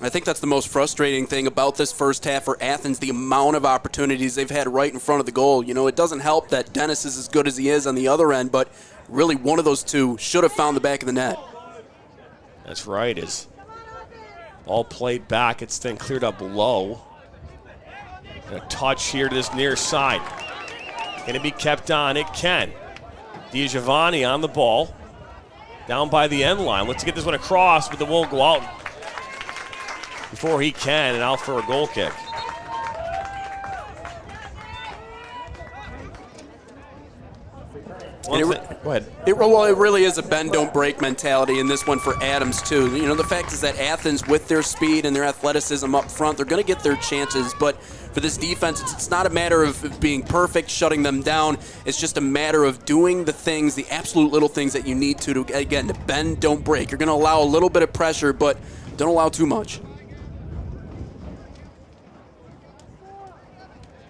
I think that's the most frustrating thing about this first half for Athens, the amount of opportunities they've had right in front of the goal. You know, it doesn't help that Dennis is as good as he is on the other end, but really one of those two should have found the back of the net. That's right. As ball played back, it's then cleared up low. And a touch here to this near side. Can it be kept on? It can. DiGiovanni on the ball. Down by the end line. Let's get this one across, but it won't go out before he can, and out for a goal kick. Go ahead. It really is a bend, don't break mentality in this one for Adams, too. You know, the fact is that Athens, with their speed and their athleticism up front, they're going to get their chances. But for this defense, it's not a matter of being perfect, shutting them down. It's just a matter of doing the things, the absolute little things that you need to again, to bend, don't break. You're going to allow a little bit of pressure, but don't allow too much.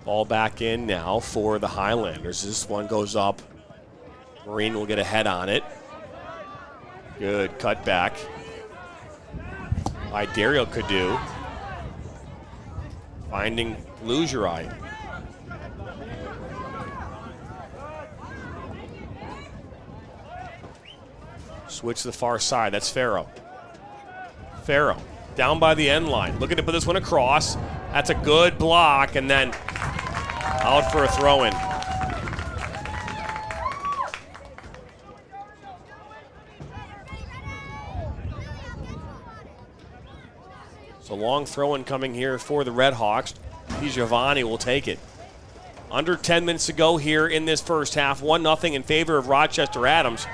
Ball back in now for the Highlanders. This one goes up. Marine will get a head on it. Good cut back by Dario Cadu. Finding Lugerai. Switch to the far side. That's Farrow. Farrow down by the end line. Looking to put this one across. That's a good block, and then out for a throw-in. So long throw-in coming here for the Red Hawks. DiGiovanni will take it. Under 10 minutes to go here in this first half. 1-0 in favor of Rochester Adams.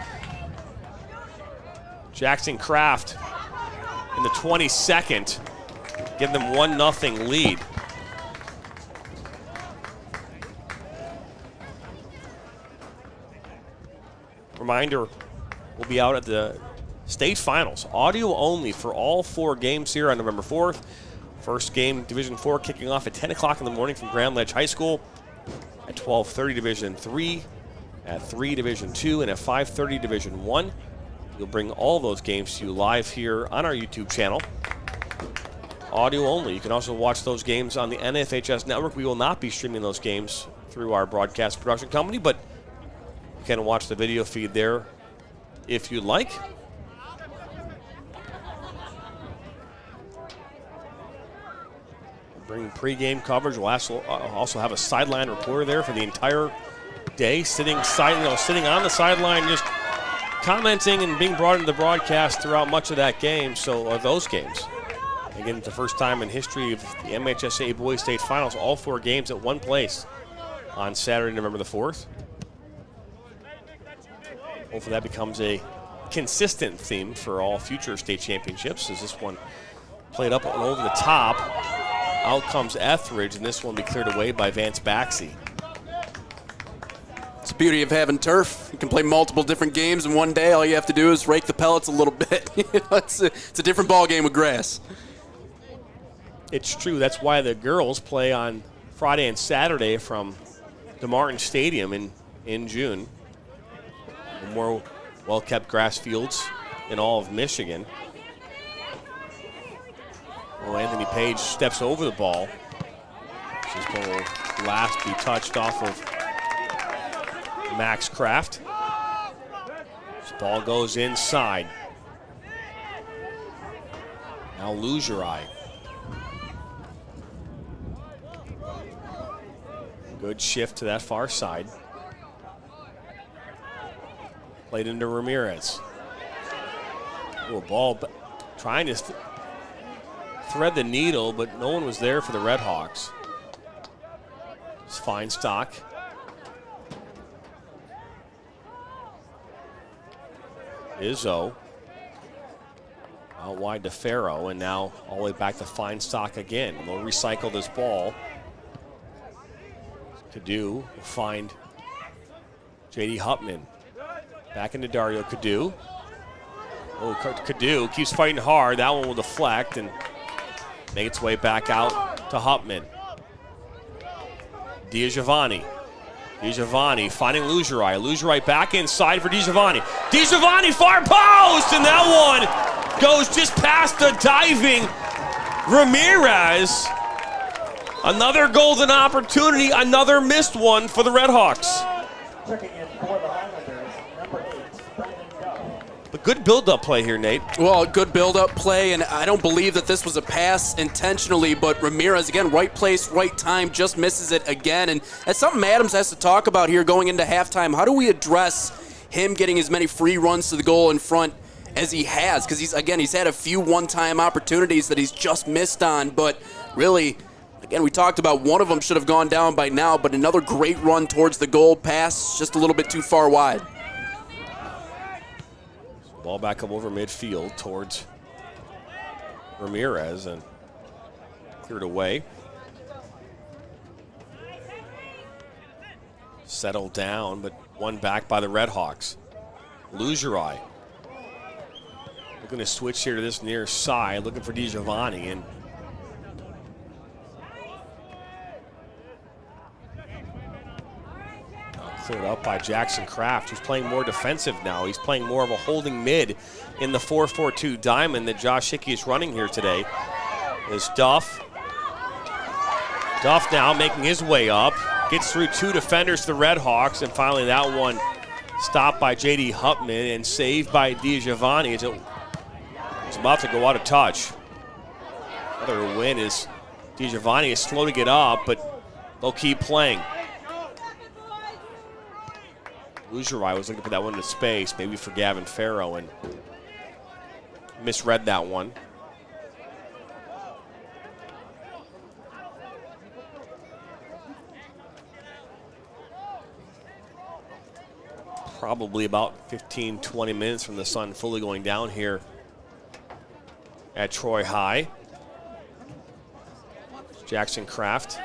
Jackson Kraft in the 22nd. Give them 1-0 lead. Reminder, we'll be out at the state finals. Audio only for all 4 games here on November 4th. First game, Division 4, kicking off at 10 o'clock in the morning from Grand Ledge High School. At 12:30, Division 3. At 3, Division 2. And at 5:30, Division 1. We'll bring all those games to you live here on our YouTube channel. Audio only. You can also watch those games on the NFHS network. We will not be streaming those games through our broadcast production company, but you can watch the video feed there if you'd like. Bring pregame coverage. We'll also have a sideline reporter there for the entire day, sitting on the sideline, just commenting and being brought into the broadcast throughout much of that game. So those games. Again, it's the first time in history of the MHSAA Boys State Finals, all 4 games at one place on Saturday, November the 4th. Hopefully that becomes a consistent theme for all future state championships, as this one played up and over the top. Out comes Etheridge, and this one will be cleared away by Vance Baxey. It's the beauty of having turf. You can play multiple different games in one day. All you have to do is rake the pellets a little bit. It's a different ball game with grass. It's true. That's why the girls play on Friday and Saturday from DeMartin Stadium in June. The more well-kept grass fields in all of Michigan. Well, Anthony Page steps over the ball. This will last be touched off of Max Kraft. This ball goes inside. Now Lugerai. Good shift to that far side. Played into Ramirez. Ooh, a ball trying to thread the needle, but no one was there for the Red Hawks. It's Feinstock. Izzo. Out wide to Farrow, and now all the way back to Feinstock again. They'll recycle this ball. Cadu will find J.D. Hupman. Back into Dario Cadu. Oh, Cadu keeps fighting hard. That one will deflect and make its way back out to Hupman. DiGiovanni. DiGiovanni finding Lugerai. Lugerai back inside for DiGiovanni. DiGiovanni far post, and that one goes just past the diving Ramirez. Another golden opportunity, another missed one for the Red Hawks. Checking in for the Highlanders, number 8, Brandon Duff. A good build-up play here, Nate. Well, a good build-up play, and I don't believe that this was a pass intentionally, but Ramirez, again, right place, right time, just misses it again. And that's something Adams has to talk about here going into halftime. How do we address him getting as many free runs to the goal in front as he has? Because he's had a few one-time opportunities that he's just missed on, but really, again, we talked about one of them should have gone down by now, but another great run towards the goal, pass just a little bit too far wide. Ball back up over midfield towards Ramirez and cleared away. Settled down, but one back by the Red Hawks. Lugerai looking to switch here to this near side, looking for DiGiovanni, and cleared up by Jackson Kraft, who's playing more defensive now. He's playing more of a holding mid in the 4-4-2 diamond that Josh Hickey is running here today. Is Duff. Duff now making his way up. Gets through two defenders to the Red Hawks, and finally that one stopped by J.D. Hupman and saved by DiGiovanni. It's about to go out of touch. Another win is DiGiovanni is slow to get up, but they'll keep playing. Lugerai was looking for that one into space, maybe for Gavin Farrow, and misread that one. Probably about 15, 20 minutes from the sun fully going down here at Troy High. Jackson Kraft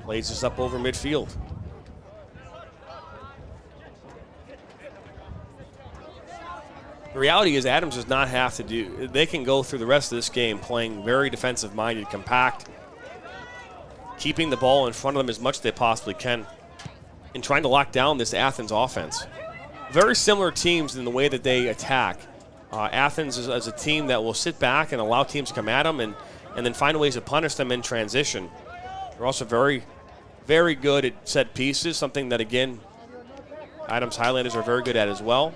plays this up over midfield. The reality is Adams does not have to do, they can go through the rest of this game playing very defensive-minded, compact, keeping the ball in front of them as much as they possibly can, and trying to lock down this Athens offense. Very similar teams in the way that they attack. Athens is a team that will sit back and allow teams to come at them and then find ways to punish them in transition. They're also very, very good at set pieces, something that, again, Adams Highlanders are very good at as well.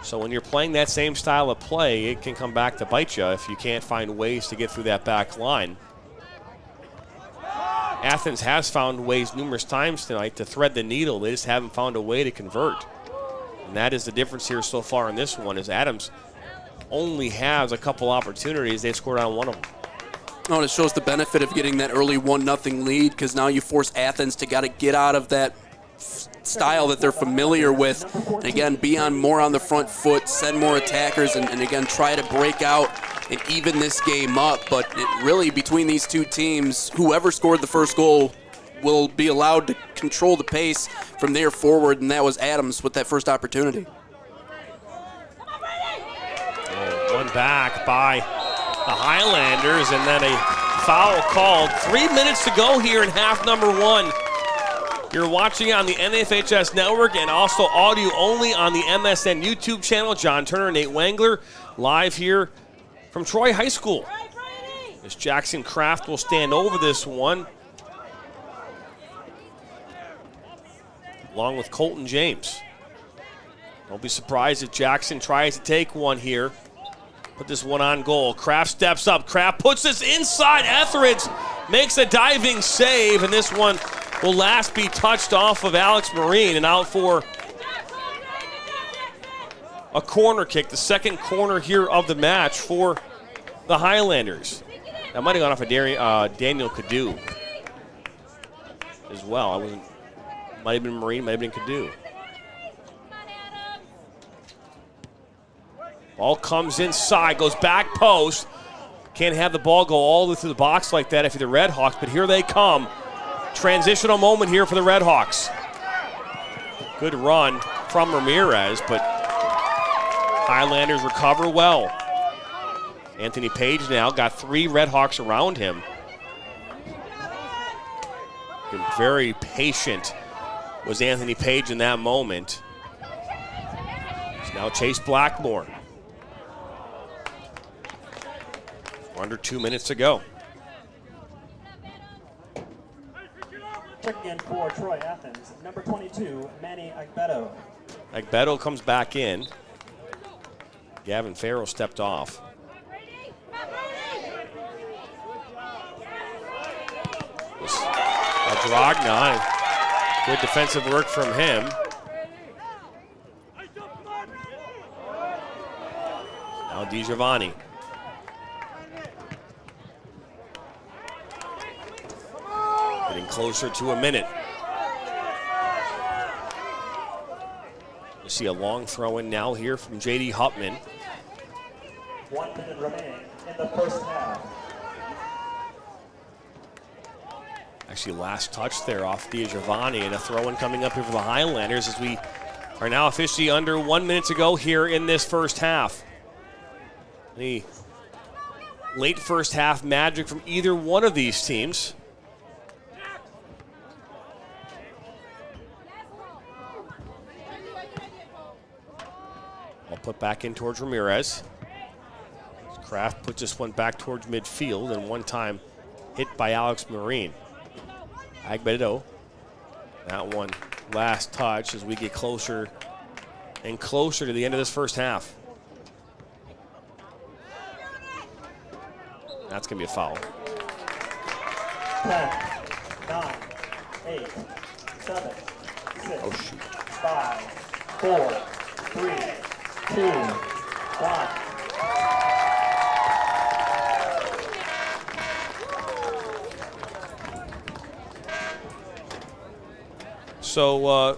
So when you're playing that same style of play, it can come back to bite you if you can't find ways to get through that back line. Athens has found ways numerous times tonight to thread the needle. They just haven't found a way to convert. And that is the difference here so far in this one, is Adams only has a couple opportunities. They've scored on one of them. Oh, and it shows the benefit of getting that early 1-0 lead, because now you force Athens to get out of that style that they're familiar with, and again, be more on the front foot, send more attackers, and again, try to break out and even this game up. But really, between these two teams, whoever scored the first goal will be allowed to control the pace from there forward, and that was Adams with that first opportunity. One back by the Highlanders, and then a foul called. 3 minutes to go here in half number one. You're watching on the NFHS Network and also audio only on the MSN YouTube channel. John Turner, Nate Wangler, live here from Troy High School. As Jackson Kraft will stand over this one, along with Colton James. Don't be surprised if Jackson tries to take one here. Put this one on goal. Kraft steps up. Kraft puts this inside. Etheridge makes a diving save, and this one will last be touched off of Alex Marine, and out for a corner kick, the second corner here of the match for the Highlanders. That might have gone off of Daniel Cadu as well. Might have been Marine, might have been Cadu. Ball comes inside, goes back post. Can't have the ball go all the way through the box like that if you're the Red Hawks, but here they come. Transitional moment here for the Red Hawks. Good run from Ramirez, but Highlanders recover well. Anthony Page now got 3 Red Hawks around him. Been very patient was Anthony Page in that moment. It's now Chase Blackmore. Under 2 minutes to go. Checking in for Troy Athens, number 22, Manny Agbedo. Agbedo comes back in. Gavin Farrell stepped off. Dragna, good defensive work from him. Now DiGiovanni. Getting closer to a minute. You see a long throw in now here from J.D. Hupman. 1 minute remaining in the first half. Actually, last touch there off DiGiovanni, and a throw-in coming up here for the Highlanders as we are now officially under 1 minute to go here in this first half. The late first half magic from either one of these teams. I'll put back in towards Ramirez. Kraft puts this one back towards midfield, and one time hit by Alex Marine. Agbedo, that one last touch as we get closer and closer to the end of this first half. That's going to be a foul. 10, 9, 8, 7, 6, 5, 4, 3, 2, 1. So,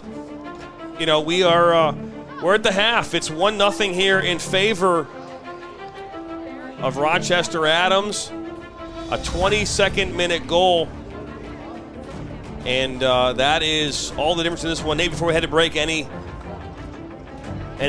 we are we're at the half. It's 1-0 here in favor of Rochester Adams. A 22nd minute goal. And that is all the difference in this one. Nate, before we head to break, any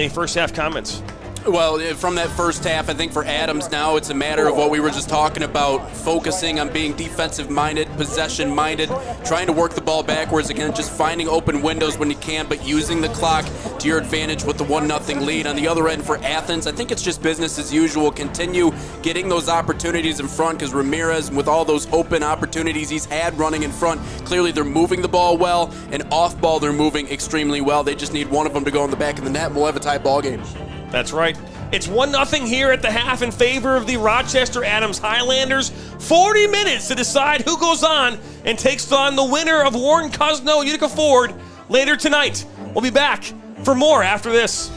first half comments? Well, from that first half, I think for Adams now it's a matter of what we were just talking about, focusing on being defensive-minded, possession-minded, trying to work the ball backwards, again, just finding open windows when you can, but using the clock to your advantage with the 1-0 lead. On the other end for Athens, I think it's just business as usual. Continue getting those opportunities in front because Ramirez, with all those open opportunities he's had running in front, clearly they're moving the ball well, and off ball they're moving extremely well. They just need one of them to go in the back of the net, and we'll have a tie ball game. That's right. It's 1-0 here at the half in favor of the Rochester Adams Highlanders. 40 minutes to decide who goes on and takes on the winner of Warren Cosno Utica Ford later tonight. We'll be back for more after this.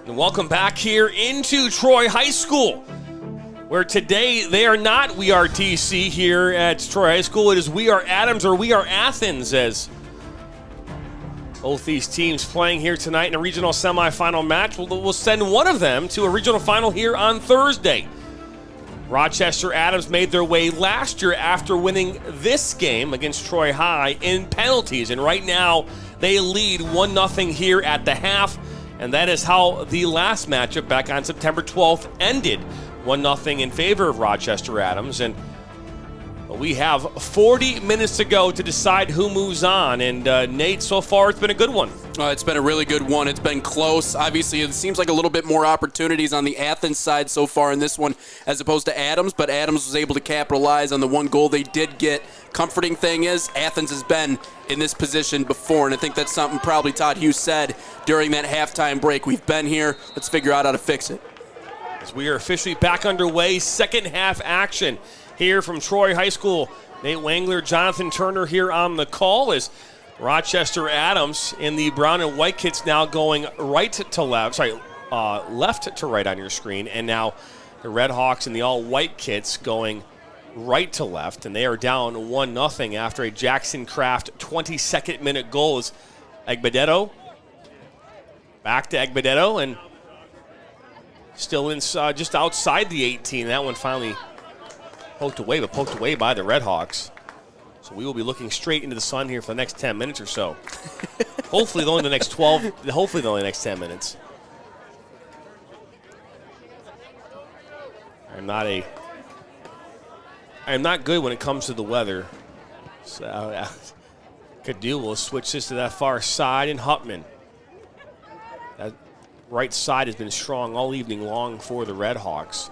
And welcome back here into Troy High School, where today they are not We Are TC here at Troy High School. It is We Are Adams or We Are Athens, as both these teams playing here tonight in a regional semifinal match. We'll send one of them to a regional final here on Thursday. Rochester Adams made their way last year after winning this game against Troy High in penalties, and right now they lead 1-0 here at the half, and that is how the last matchup back on September 12th ended. 1-0 in favor of Rochester Adams, and we have 40 minutes to go to decide who moves on. And Nate, so far it's been a good one. It's been a really good one. It's been close. Obviously, it seems like a little bit more opportunities on the Athens side so far in this one as opposed to Adams, but Adams was able to capitalize on the one goal they did get. Comforting thing is Athens has been in this position before, and I think that's something probably Todd Hughes said during that halftime break. We've been here. Let's figure out how to fix it. As we are officially back underway, second half action here from Troy High School. Nate Wangler, Jonathan Turner here on the call as Rochester Adams in the brown and white kits now going right to left, left to right on your screen, and now the Red Hawks in the all-white kits going right to left, and they are down 1-0 after a Jackson Kraft 22nd minute goal. Is Egbedetto back to Egbedetto, and still in just outside the 18. That one finally poked away by the Red Hawks. So we will be looking straight into the sun here for the next 10 minutes or so. Hopefully only the next 10 minutes. I am not good when it comes to the weather. So Cadieux will switch this to that far side, and Hutman. That right side has been strong all evening long for the Red Hawks.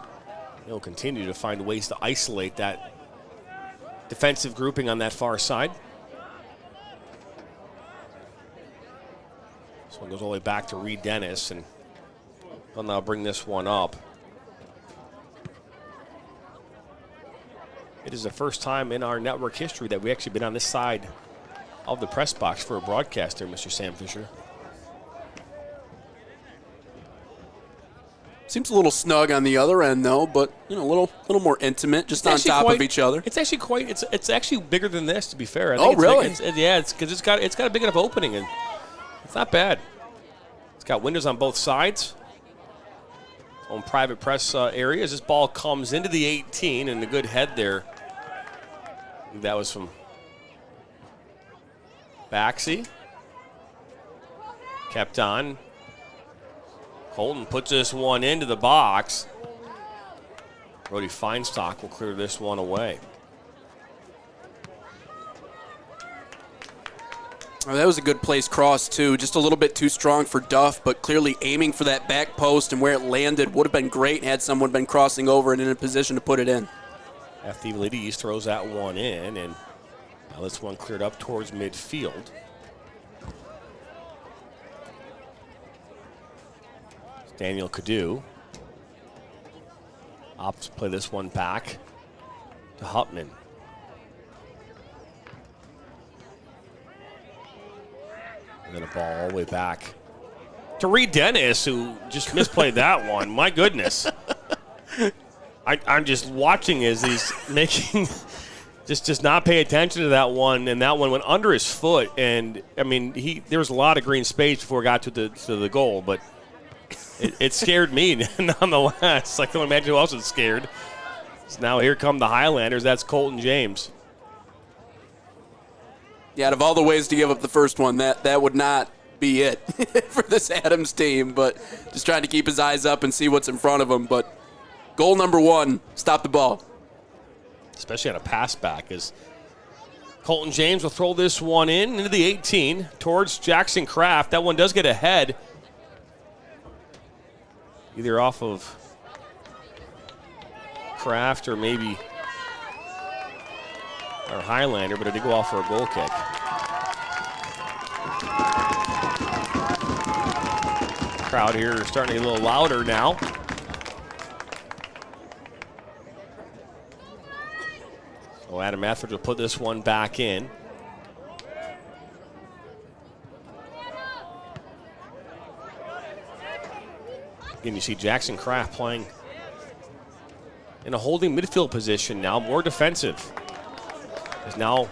They'll continue to find ways to isolate that defensive grouping on that far side. This one goes all the way back to Reed Dennis, and they'll now bring this one up. It is the first time in our network history that we actually been on this side of the press box for a broadcaster, Mr. Sam Fisher. Seems a little snug on the other end, though, but a little more intimate, just on top of each other. It's actually it's actually bigger than this, to be fair. Really? It's because it's got a big enough opening, and it's not bad. It's got windows on both sides. On private press areas, this ball comes into the 18, and a good head there. That was from Baxi. Kept on. Colton puts this one into the box. Brody Feinstock will clear this one away. Oh, that was a good place cross, too. Just a little bit too strong for Duff, but clearly aiming for that back post, and where it landed would have been great had someone been crossing over and in a position to put it in. FD Ladies throws that one in, and now this one cleared up towards midfield. Daniel Cadieux opts to play this one back to Hutman. And then a ball all the way back to Reed Dennis, who just misplayed that one. My goodness. I'm just watching as he's making just not pay attention to that one, and that one went under his foot. And I mean, there was a lot of green space before it got to the goal, but it scared me nonetheless. I can't imagine who else is scared. So now here come the Highlanders. That's Colton James. Yeah, out of all the ways to give up the first one, that would not be it for this Adams team. But just trying to keep his eyes up and see what's in front of him. But goal number one, stop the ball. Especially on a pass back, as Colton James will throw this one into the 18 towards Jackson Kraft. That one does get ahead, either off of Kraft or maybe our Highlander, but it did go off for a goal kick. Crowd here is starting to get a little louder now. So Adam Etheridge will put this one back in. Again, you see Jackson Kraft playing in a holding midfield position now, more defensive. As now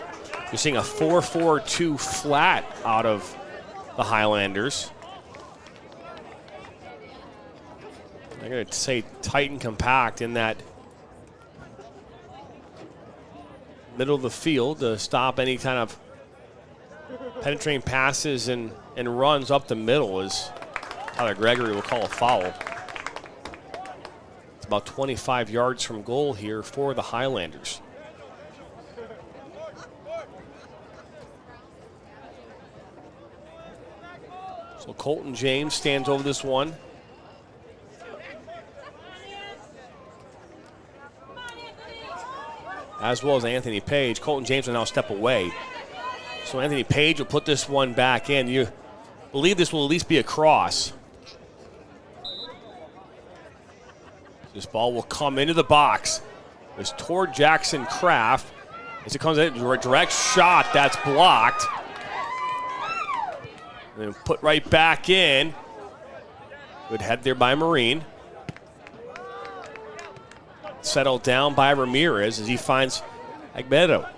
you're seeing a 4-4-2 flat out of the Highlanders. I'm going to say tight and compact in that middle of the field to stop any kind of penetrating passes and runs up the middle, as Tyler Gregory will call a foul. It's about 25 yards from goal here for the Highlanders. So Colton James stands over this one. As well as Anthony Page. Colton James will now step away. So Anthony Page will put this one back in. You believe this will at least be a cross. This ball will come into the box. It's toward Jackson Kraft. As it comes in, a direct shot that's blocked. And then put right back in. Good head there by Marine. Settled down by Ramirez as he finds Agbedo.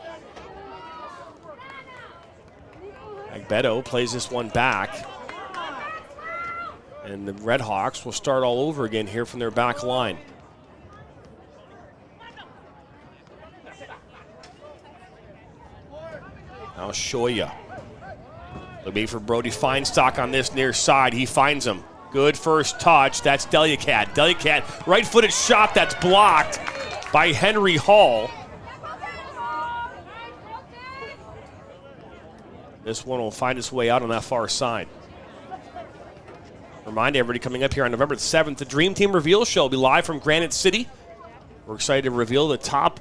Agbedo plays this one back. And the Red Hawks will start all over again here from their back line. Now Shoya. Looking for Brody Feinstock on this near side. He finds him. Good first touch. That's Delicat. Delicat, right-footed shot that's blocked by Henry Hall. This one will find its way out on that far side. Remind everybody, coming up here on November 7th, the Dream Team Reveal Show will be live from Granite City. We're excited to reveal the top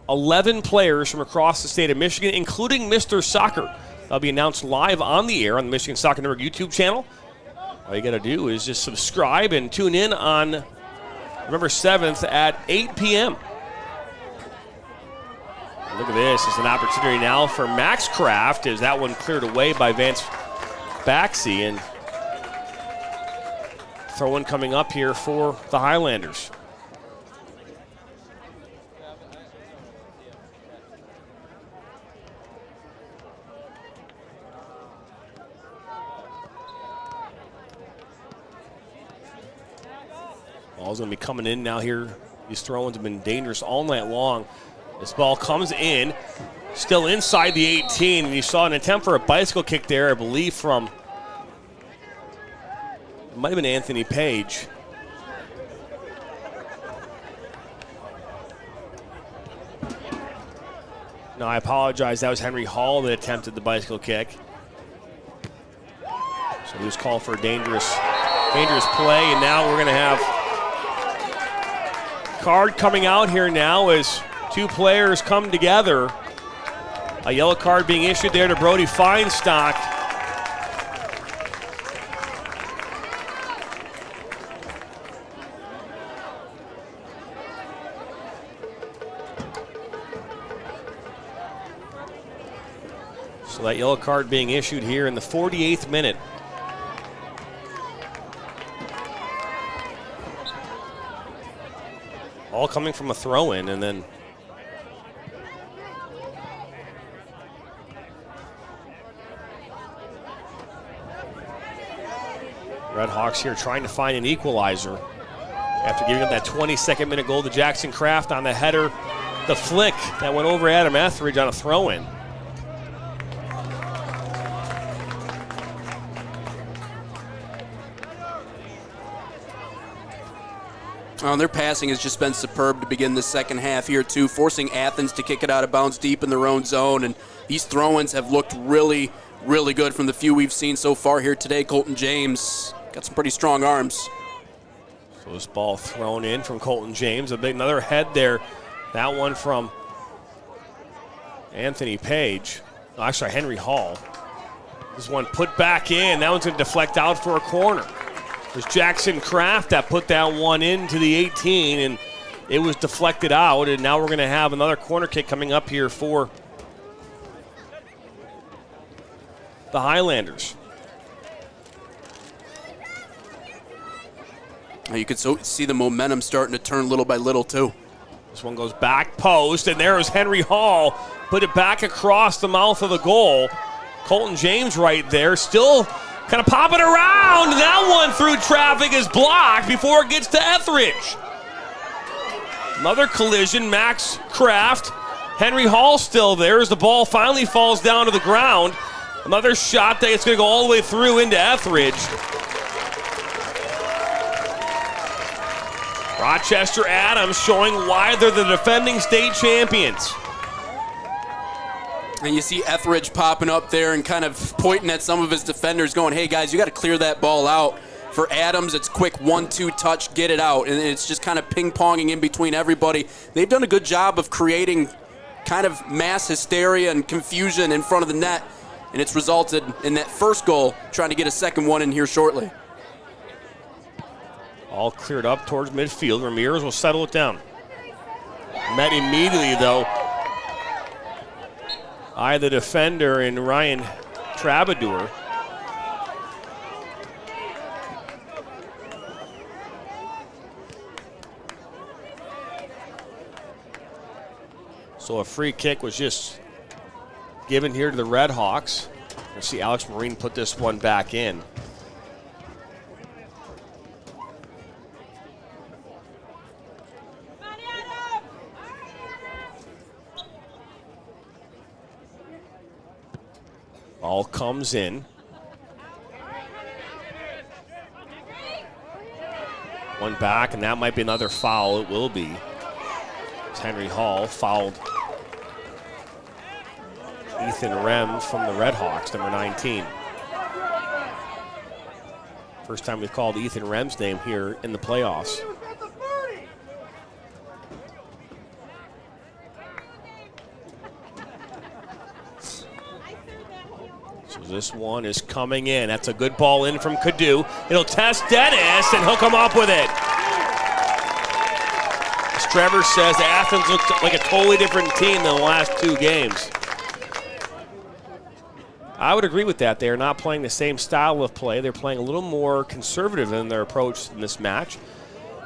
11 players from across the state of Michigan, including Mr. Soccer. That'll be announced live on the air on the Michigan Soccer Network YouTube channel. All you got to do is just subscribe and tune in on November 7th at 8 p.m. Look at this. It's an opportunity now for Max Kraft, as that one cleared away by Vance Baxey. And throw-in coming up here for the Highlanders. Ball's going to be coming in now here. These throw-ins have been dangerous all night long. This ball comes in, still inside the 18, and you saw an attempt for a bicycle kick there, I believe, from, it might have been Anthony Page. No, I apologize. That was Henry Hall that attempted the bicycle kick. So he was called for a dangerous play, and now we're going to have card coming out here now as two players come together. A yellow card being issued there to Brody Feinstock. So that yellow card being issued here in the 48th minute. All coming from a throw-in, and then Red Hawks here trying to find an equalizer after giving up that 22nd minute goal to Jackson Kraft on the header, the flick that went over Adam Etheridge on a throw-in. Their passing has just been superb to begin the second half here, too, forcing Athens to kick it out of bounds deep in their own zone. And these throw-ins have looked really, really good from the few we've seen so far here today. Colton James got some pretty strong arms. So this ball thrown in from Colton James. Another head there. That one from Anthony Page. Oh, actually, Henry Hall. This one put back in. That one's going to deflect out for a corner. It was Jackson Kraft that put that one into the 18, and it was deflected out, and now we're going to have another corner kick coming up here for the Highlanders. You could see the momentum starting to turn little by little, too. This one goes back post, and there's Henry Hall. Put it back across the mouth of the goal. Colton James right there, still kind of popping around. That one through traffic is blocked before it gets to Etheridge. Another collision, Max Kraft. Henry Hall still there as the ball finally falls down to the ground. Another shot that it's going to go all the way through into Etheridge. Rochester Adams showing why they're the defending state champions. And you see Etheridge popping up there and kind of pointing at some of his defenders going, hey guys, you got to clear that ball out. For Adams, it's quick 1-2 touch, get it out. And it's just kind of ping-ponging in between everybody. They've done a good job of creating kind of mass hysteria and confusion in front of the net. And it's resulted in that first goal, trying to get a second one in here shortly. All cleared up towards midfield. Ramirez will settle it down. Met immediately, though, by the defender in Ryan Trabadour. So a free kick was just given here to the Red Hawks. We'll see Alex Marine put this one back in. Ball comes in. One back, and that might be another foul. It will be. As Henry Hall fouled Ethan Rem from the Red Hawks, number 19. First time we've called Ethan Rem's name here in the playoffs. So this one is coming in. That's a good ball in from Cadu. It'll test Dennis, and he'll come up with it. As Trevor says, Athens looked like a totally different team than the last two games. I would agree with that. They are not playing the same style of play. They're playing a little more conservative in their approach in this match.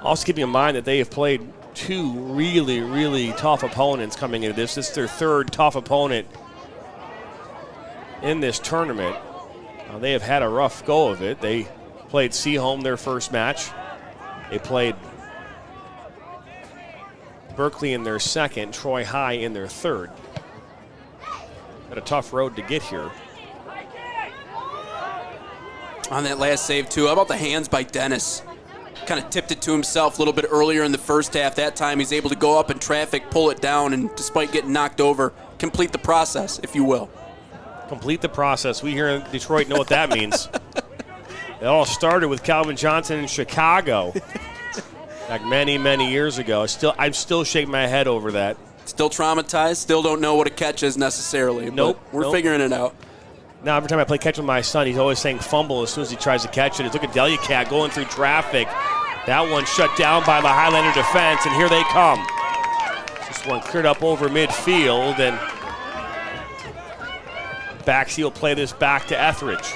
Also keeping in mind that they have played two really, really tough opponents coming into this. This is their third tough opponent in this tournament. They have had a rough go of it. They played Seaholm their first match. They played Berkeley in their second, Troy High in their third. Got a tough road to get here. On that last save, too, how about the hands by Dennis? Kind of tipped it to himself a little bit earlier in the first half. That time he's able to go up in traffic, pull it down, and despite getting knocked over, complete the process, if you will. Complete the process. We here in Detroit know what that means. It all started with Calvin Johnson in Chicago, like many, many years ago. I'm still shaking my head over that. Still traumatized. Still don't know what a catch is necessarily. Nope. But we're figuring it out. Now, every time I play catch with my son, he's always saying fumble as soon as he tries to catch it. It's like a Delicat going through traffic. That one shut down by the Highlander defense, and here they come. This one cleared up over midfield, and Baxi will play this back to Etheridge.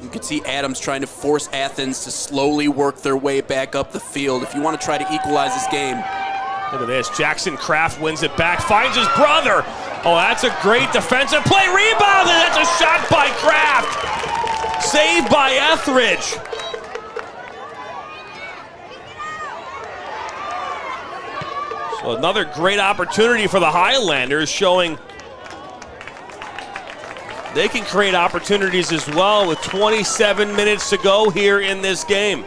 You can see Adams trying to force Athens to slowly work their way back up the field if you want to try to equalize this game. Look at this. Jackson Kraft wins it back, finds his brother. Oh, that's a great defensive play. Rebound, and that's a shot by Kraft. Saved by Etheridge. So another great opportunity for the Highlanders, showing they can create opportunities as well with 27 minutes to go here in this game.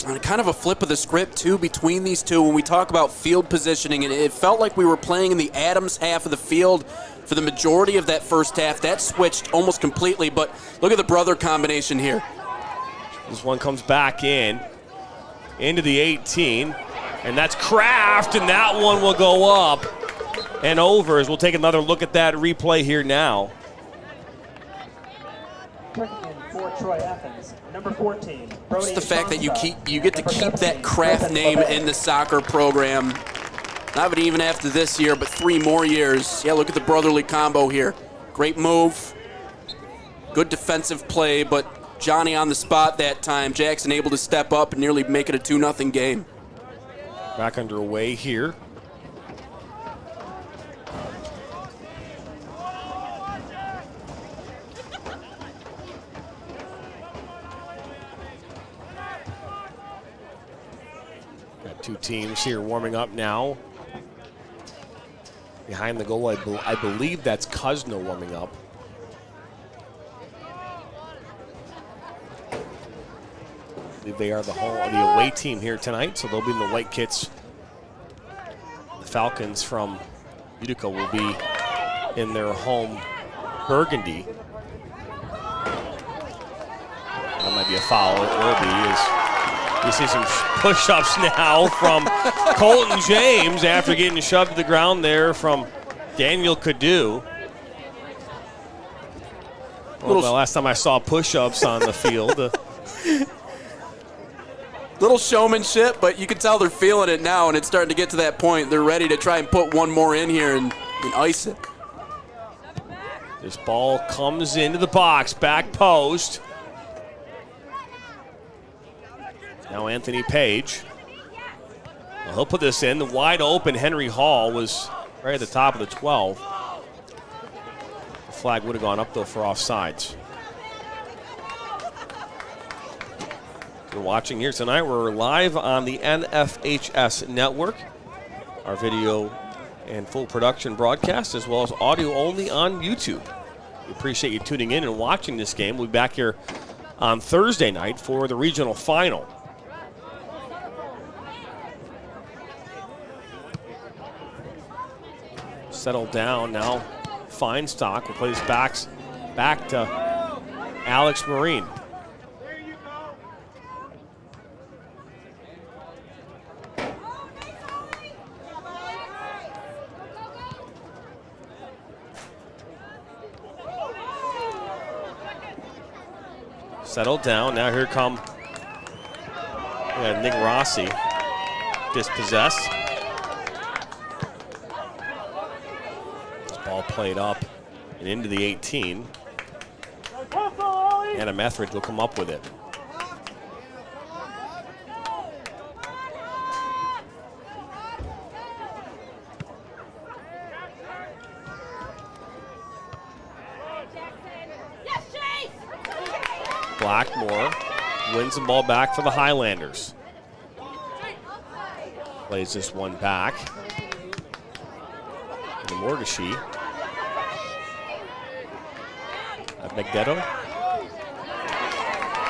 And kind of a flip of the script, too, between these two when we talk about field positioning. And it felt like we were playing in the Adams half of the field for the majority of that first half. That switched almost completely, but look at the brother combination here. This one comes back into the 18, and that's Kraft, and that one will go up and over as we'll take another look at that replay here now. For Troy Athens, number 14. Just the fact that you get to keep that Kraft name in the soccer program, not even after this year, but 3 more years. Yeah, look at the brotherly combo here. Great move. Good defensive play, but Johnny on the spot that time. Jackson able to step up and nearly make it a 2-0 game. Back underway here. Got two teams here warming up now. Behind the goal, I believe that's Cuzno warming up. They are the away team here tonight, so they'll be in the white kits. The Falcons from Utica will be in their home burgundy. That might be a foul. It will be. You see some push-ups now from Colton James after getting shoved to the ground there from Daniel Cadu. Well, the last time I saw push-ups on the field. Little showmanship, but you can tell they're feeling it now, and it's starting to get to that point. They're ready to try and put one more in here and ice it. This ball comes into the box, back post. Now Anthony Page. Well, he'll put this in. The wide open Henry Hall was right at the top of the 12. The flag would have gone up, though, for offsides. You're watching here tonight. We're live on the NFHS network. Our video and full production broadcast, as well as audio only on YouTube. We appreciate you tuning in and watching this game. We'll be back here on Thursday night for the regional final. Settled down now. Feinstock will play his back to Alex Marine. Settled down. Now here come Nick Rossi. Dispossessed. This ball played up and into the 18. Adam Etheridge will come up with it. Blackmore wins the ball back for the Highlanders. Plays this one back. The Morgashi. Magdetto.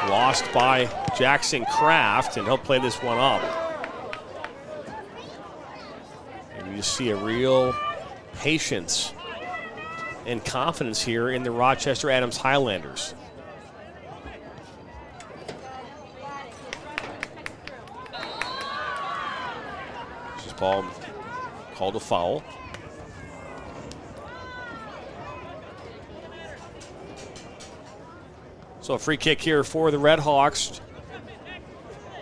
Lost by Jackson Kraft, and he'll play this one up. And you see a real patience and confidence here in the Rochester Adams Highlanders. Ball called a foul. So a free kick here for the Red Hawks.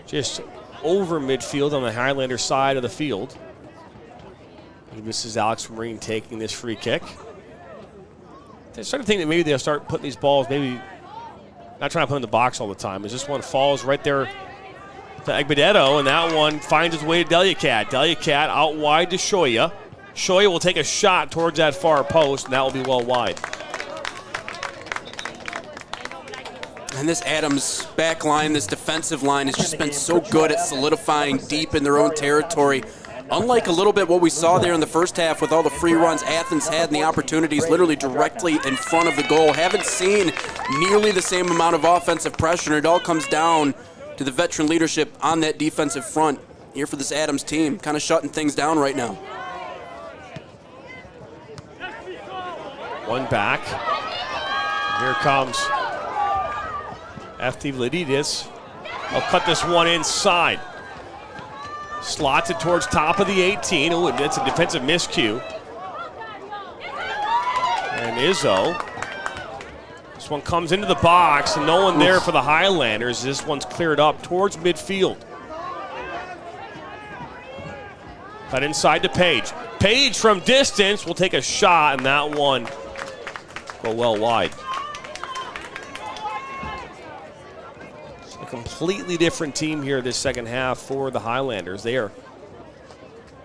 Just over midfield on the Highlander side of the field. And this is Alex Marine taking this free kick. I started to think that maybe they'll start putting these balls, maybe not trying to put them in the box all the time. As this one falls right there to Agbadetto, and that one finds its way to Deliacat. Deliacat out wide to Shoya. Shoya will take a shot towards that far post, and that will be well wide. And this Adams back line, this defensive line has just been so good at solidifying deep in their own territory. Unlike a little bit what we saw there in the first half with all the free runs Athens had and the opportunities literally directly in front of the goal. Haven't seen nearly the same amount of offensive pressure, and it all comes down to the veteran leadership on that defensive front here for this Adams team, kind of shutting things down right now. One back. Here comes FT Vladidis. I'll cut this one inside. Slots it towards top of the 18. Oh, it's a defensive miscue. And Izzo. This one comes into the box, and no one there for the Highlanders. This one's cleared up towards midfield. Cut inside to Page. Page from distance will take a shot, and that one go well wide. a completely different team here this second half for the Highlanders. They are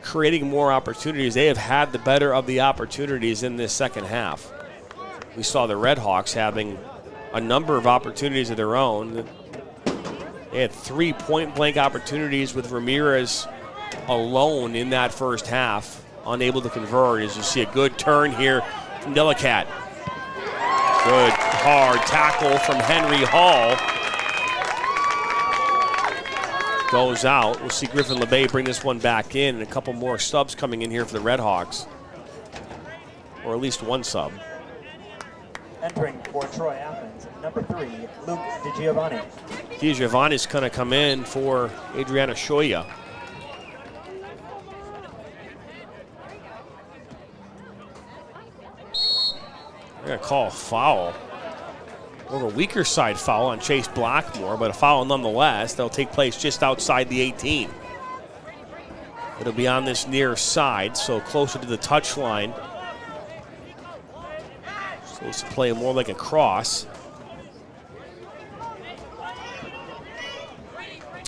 creating more opportunities. They have had the better of the opportunities in this second half. We saw the Red Hawks having a number of opportunities of their own. They had 3 point-blank opportunities with Ramirez alone in that first half, unable to convert. As you see a good turn here from Delicat. Good hard tackle from Henry Hall. Goes out. We'll see Griffin LeBay bring this one back in, and a couple more subs coming in here for the Red Hawks. Or at least one sub. Entering for Troy Athens, number 3, Luke DiGiovanni. DiGiovanni's going to come in for Adriana Shoya. They're going to call a foul. More of a weaker side foul on Chase Blackmore, but a foul nonetheless. That'll take place just outside the 18. It'll be on this near side, so closer to the touchline. Supposed to play more like a cross.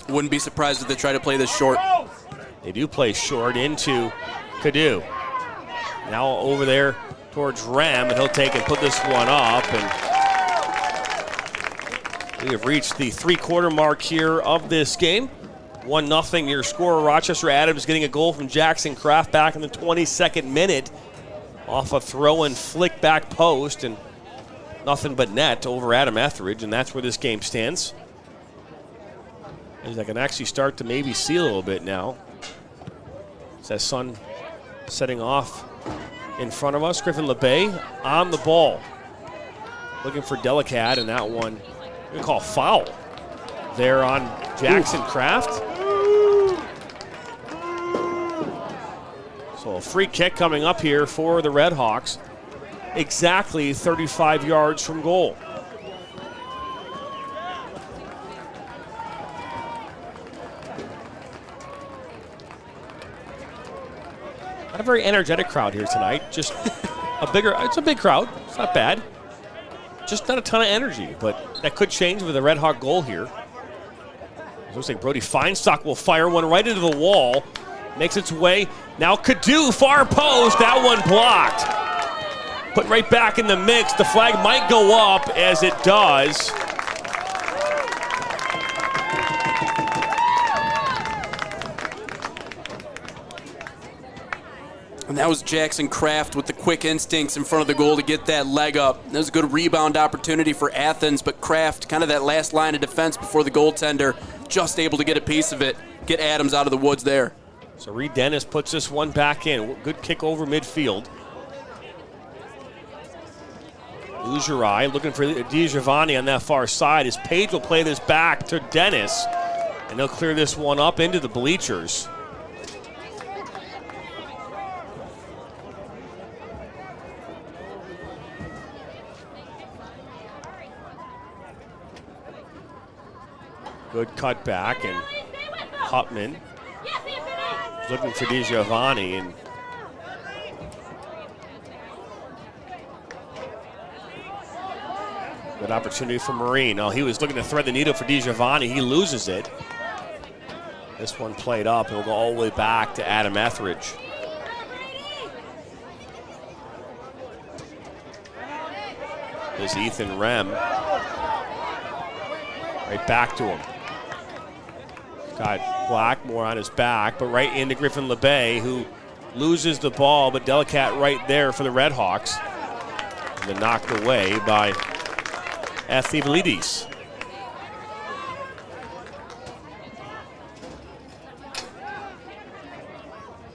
Wouldn't be surprised if they try to play this short. They do play short into Cadu. Now over there towards Rem, and he'll take and put this one up. And we have reached the three-quarter mark here of this game. 1-0 your score. Rochester Adams getting a goal from Jackson Kraft back in the 22nd minute off a throw and flick back post, and nothing but net over Adam Etheridge, and that's where this game stands. As I can actually start to maybe see a little bit now. It's that sun setting off in front of us. Griffin LeBay on the ball. Looking for Delicat, and that one we call foul there on Jackson Kraft. So a free kick coming up here for the Red Hawks. Exactly 35 yards from goal. Not a very energetic crowd here tonight. Just it's a big crowd. It's not bad. Just not a ton of energy, but that could change with a Red Hawk goal here. It looks like Brody Feinstock will fire one right into the wall. Makes its way. Now Cadu, far post. That one blocked. Put right back in the mix. The flag might go up, as it does. And that was Jackson Kraft with the quick instincts in front of the goal to get that leg up. That was a good rebound opportunity for Athens, but Kraft, kind of that last line of defense before the goaltender, just able to get a piece of it, get Adams out of the woods there. So Reed Dennis puts this one back in. Good kick over midfield. Lose your eye, looking for DiGiovanni on that far side as Page will play this back to Dennis, and they'll clear this one up into the bleachers. Good cut back, and Hutman looking for DiGiovanni, and good opportunity for Marine. Oh, he was looking to thread the needle for DiGiovanni. He loses it. This one played up, and will go all the way back to Adam Etheridge. There's Ethan Rem. Right back to him. Got Blackmore on his back, but right into Griffin LeBay, who loses the ball, but Delicat right there for the Red Hawks. And then knocked away by Athevelides.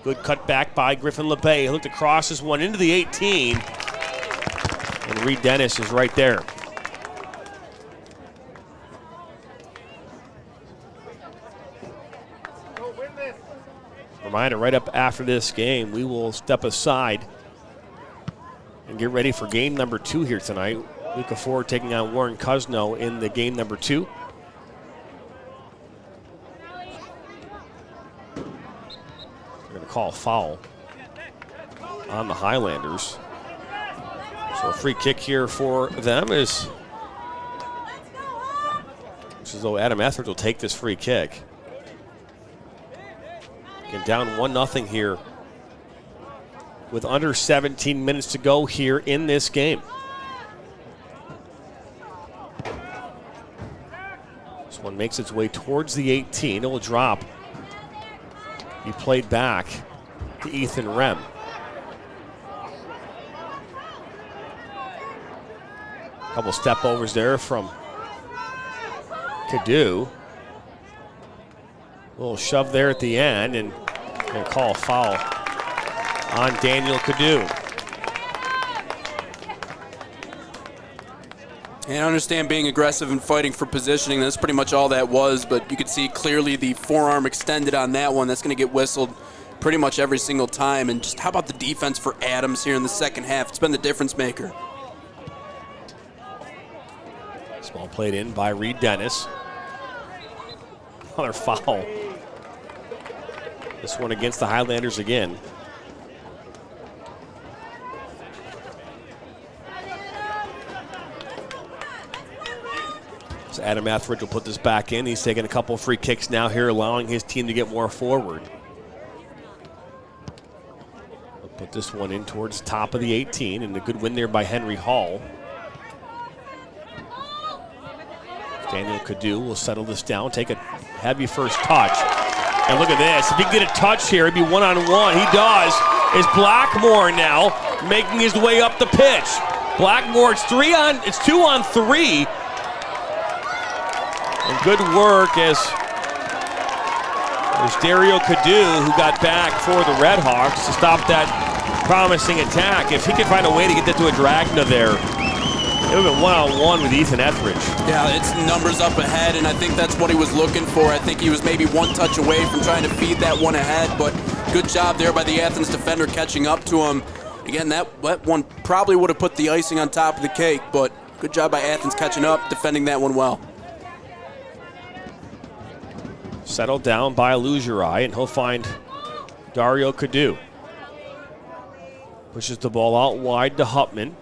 Good cut back by Griffin LeBay. He looked across this one into the 18. And Reed Dennis is right there. Reminder, right up after this game, we will step aside and get ready for game number 2 here tonight. Luca Ford taking on Warren Cuzno in the game number 2. They're going to call a foul on the Highlanders. So a free kick here for them is Looks as though Adam Etheridge will take this free kick. Again, down 1-0 here with under 17 minutes to go here in this game. This one makes its way towards the 18. It will drop. He played back to Ethan Rem. Couple step overs there from Cadu. A little shove there at the end, and going to call a foul on Daniel Cadu. And I understand being aggressive and fighting for positioning. That's pretty much all that was, but you could see clearly the forearm extended on that one. That's going to get whistled pretty much every single time. And just how about the defense for Adams here in the second half? It's been the difference maker. Ball played in by Reed Dennis. Another foul. This one against the Highlanders again. So Adam Etheridge will put this back in. He's taking a couple free kicks now here, allowing his team to get more forward. We'll put this one in towards the top of the 18, and a good win there by Henry Hall. Daniel Cadu will settle this down, take a heavy first touch. And look at this. If he can get a touch here, it'd be one-on-one. He does. It's Blackmore now making his way up the pitch. Blackmore, it's 2-on-3. And good work as there's Dario Cadu, who got back for the Redhawks to stop that promising attack. If he could find a way to get that to a Dragna there, it would have been one-on-one with Ethan Etheridge. Yeah, it's numbers up ahead, and I think that's what he was looking for. I think he was maybe one touch away from trying to feed that one ahead, but good job there by the Athens defender catching up to him. Again, that one probably would have put the icing on top of the cake, but good job by Athens catching up, defending that one well. Settled down by Lugerai, and he'll find Dario Cadu. Pushes the ball out wide to Hupman.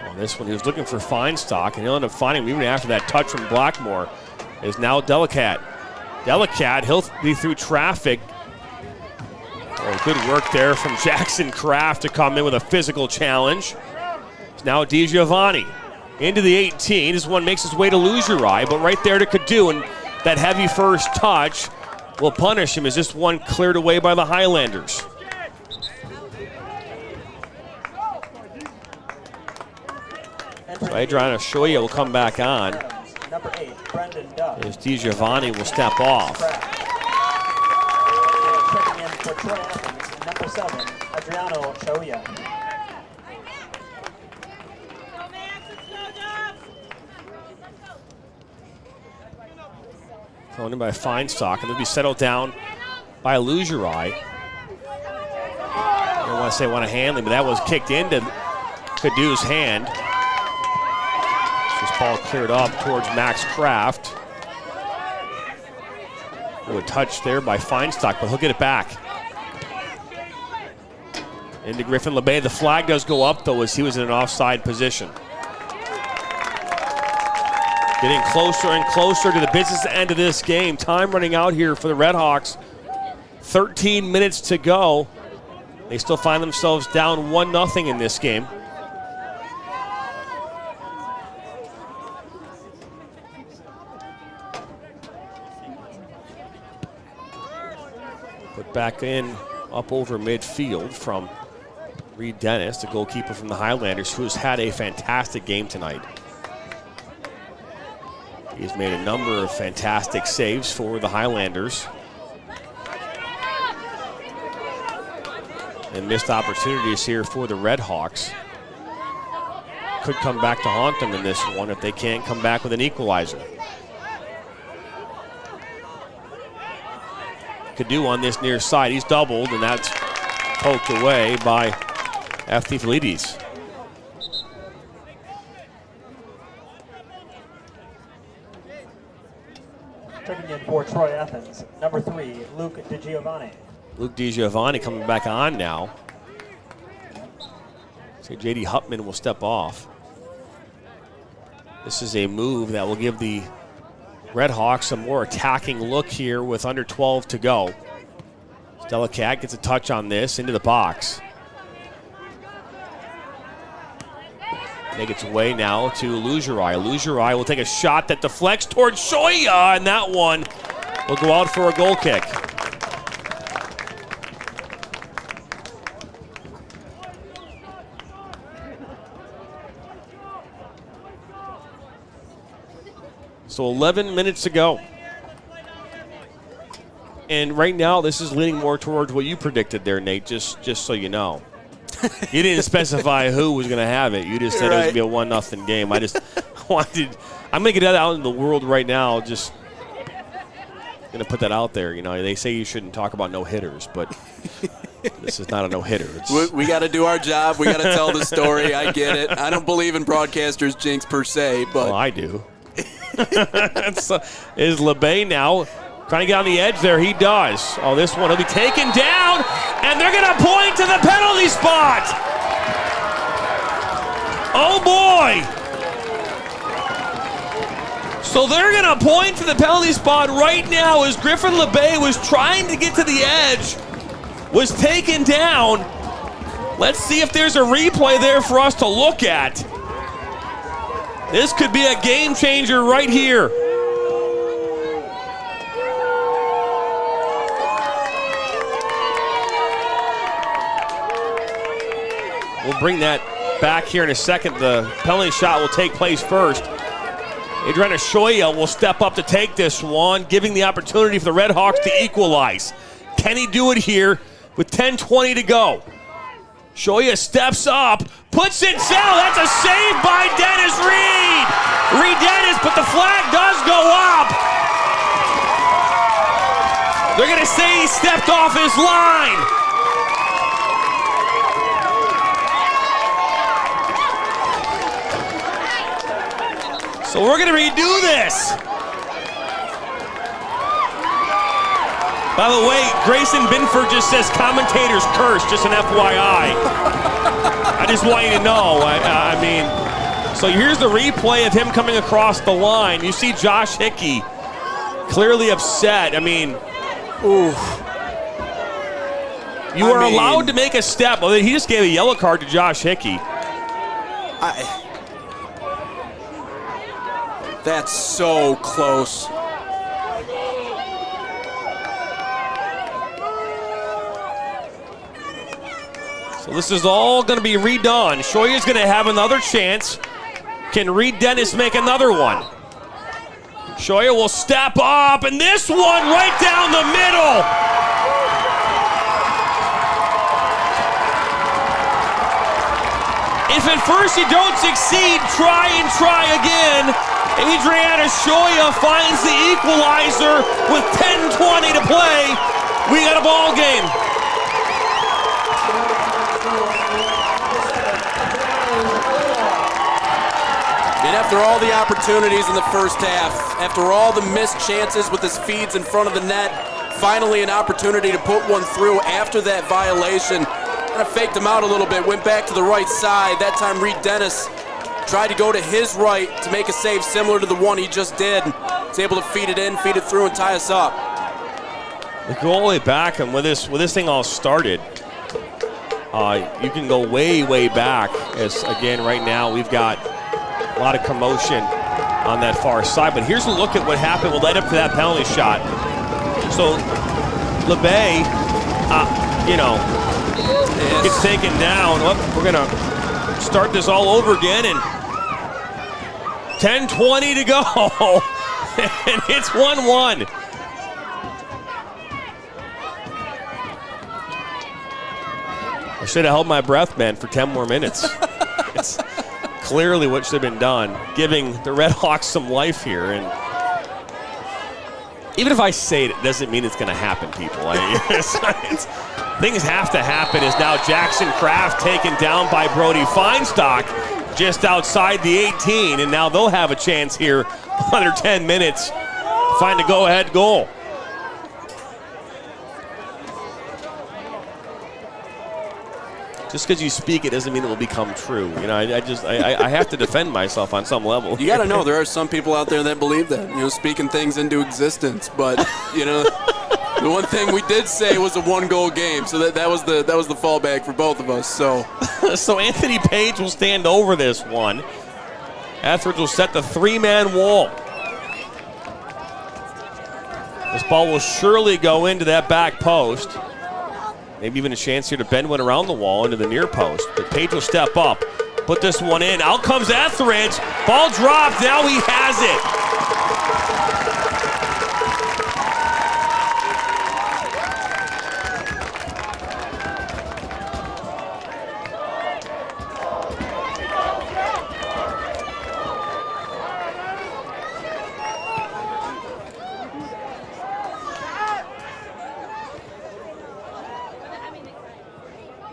On this one, he was looking for Feinstock, and he'll end up finding him even after that touch from Blackmore. Is now Delicat. Delicat, he'll be through traffic. Oh, good work there from Jackson Kraft to come in with a physical challenge. It's now DiGiovanni into the 18. This one makes his way to Lugerai, but right there to Cadu, and that heavy first touch will punish him as this one cleared away by the Highlanders. So Adriana Shoya will come back on. Number 8, Brendan Duff. As DiGiovanni will step off. Checking in for Troy Athens, number 7, Adriano Shoya. Thrown in by Feinstock, and they'll be settled down by Lugerai. I don't want to say one handling, but that was kicked into Cadu's hand. This ball cleared up towards Max Kraft. A touch there by Feinstock, but he'll get it back. Into Griffin LeBay. The flag does go up, though, as he was in an offside position. Getting closer and closer to the business end of this game. Time running out here for the Redhawks. 13 minutes to go. They still find themselves down 1-0 in this game. Put back in up over midfield from Reed Dennis, the goalkeeper from the Highlanders, who has had a fantastic game tonight. He's made a number of fantastic saves for the Highlanders. And missed opportunities here for the Redhawks. Could come back to haunt them in this one if they can't come back with an equalizer. Cadu on this near side. He's doubled, and that's poked away by Efthyphilides. Checking in for Troy Athens, number 3, Luke DiGiovanni. Luke DiGiovanni coming back on now. So J.D. Hupman will step off. This is a move that will give the Red Hawks a more attacking look here with under 12 to go. Delacat gets a touch on this into the box. Make its way now to Lugerai. Lugerai will take a shot that deflects towards Shoya, and that one will go out for a goal kick. So 11 minutes to go. And right now, this is leaning more towards what you predicted there, Nate, just so you know. You didn't specify who was going to have it. You just said it was going to be a 1-0 game. I just wanted – I'm going to get that out in the world right now, just going to put that out there. You know, they say you shouldn't talk about no-hitters, but this is not a no-hitter. We got to do our job. We got to tell the story. I get it. I don't believe in broadcasters' jinx per se, but – well, I do. Is LeBay now trying to get on the edge there? He does. Oh, this one will be taken down, and they're going to point to the penalty spot. Oh, boy. So they're going to point to the penalty spot right now as Griffin LeBay was trying to get to the edge, was taken down. Let's see if there's a replay there for us to look at. This could be a game changer right here. We'll bring that back here in a second. The penalty shot will take place first. Adriana Shoya will step up to take this one, giving the opportunity for the Red Hawks to equalize. Can he do it here with 10:20 to go? Shoya steps up, puts it down. That's a save by Dennis Reed. Reed Dennis, but the flag does go up. They're going to say he stepped off his line. So we're going to redo this. By the way, Grayson Binford just says commentators curse, just an FYI. I just want you to know. I mean, so here's the replay of him coming across the line. You see Josh Hickey clearly upset. I mean, ooh. You are allowed to make a step. Well, he just gave a yellow card to Josh Hickey. That's so close. So this is all going to be redone. Shoya's going to have another chance. Can Reed Dennis make another one? Shoya will step up, and this one right down the middle. If at first you don't succeed, try and try again. Adriana Shoya finds the equalizer with 10:20 to play. We got a ball game. And after all the opportunities in the first half, after all the missed chances with his feeds in front of the net, finally an opportunity to put one through after that violation. Kind of faked him out a little bit, went back to the right side. That time Reed Dennis tried to go to his right to make a save similar to the one he just did. He's able to feed it in, feed it through, and tie us up. We go all the way back, and when this thing all started, you can go way, way back. As again, right now we've got a lot of commotion on that far side. But here's a look at what happened. We'll lead up to that penalty shot. So LeBay, gets taken down. Oh, we're gonna start this all over again, and 10:20 to go, and it's 1-1. I should have held my breath, man, for 10 more minutes. It's clearly what should have been done, giving the Red Hawks some life here. And even if I say it, it doesn't mean it's going to happen, people. Things have to happen. Is now Jackson Kraft taken down by Brody Feinstock just outside the 18, and now they'll have a chance here under 10 minutes to find a go-ahead goal. Just because you speak it doesn't mean it will become true. You know, I have to defend myself on some level. You got to know there are some people out there that believe that, you know, speaking things into existence. But, you know, the one thing we did say was a 1-goal game, so that was the fallback for both of us. So, so Anthony Page will stand over this one. Etheridge will set the 3-man wall. This ball will surely go into that back post. Maybe even a chance here to bend one around the wall into the near post. But Page will step up, put this one in. Out comes Etheridge. Ball dropped. Now he has it.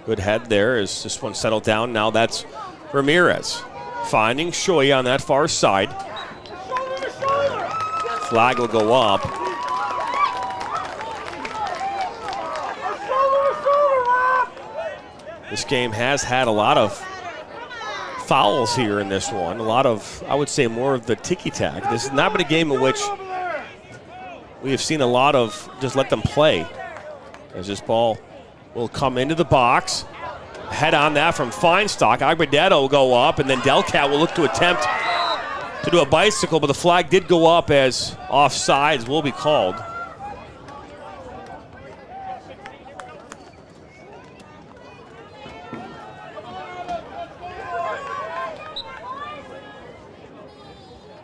Good head there as this one settled down. Now that's Ramirez finding Shoya on that far side. Flag will go up. This game has had a lot of fouls here in this one. A lot of, I would say, more of the ticky-tack. This has not been a game in which we have seen a lot of just let them play. As this ball will come into the box. Head on that from Feinstock. Agudelo will go up, and then Delcat will look to attempt to do a bicycle, but the flag did go up as offsides will be called.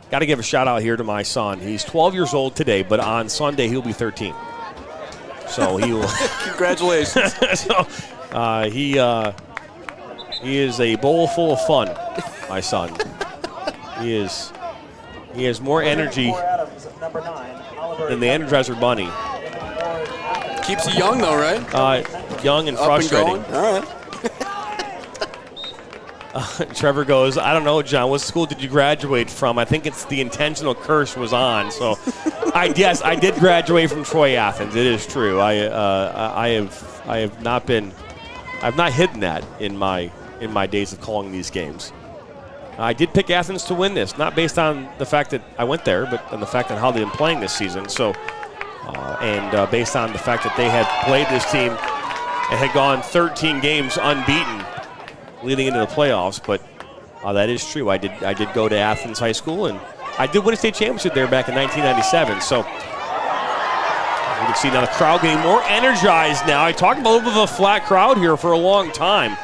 Got to give a shout out here to my son. He's 12 years old today, but on Sunday he'll be 13. So he will. Congratulations. So, he is a bowl full of fun, my son. He has more energy than the Energizer Bunny. Keeps you young though, right? Young and Up frustrating. And going. All right. Trevor goes, I don't know, John, what school did you graduate from? I think it's the intentional curse was on. So, I did graduate from Troy Athens. It is true. I've not hidden that in my days of calling these games. I did pick Athens to win this, not based on the fact that I went there, but on the fact on how they've been playing this season. So, and based on the fact that they had played this team and had gone 13 games unbeaten leading into the playoffs, but that is true. I did go to Athens High School, and I did win a state championship there back in 1997. So you can see now the crowd getting more energized now. I talked about a little bit of a flat crowd here for a long time.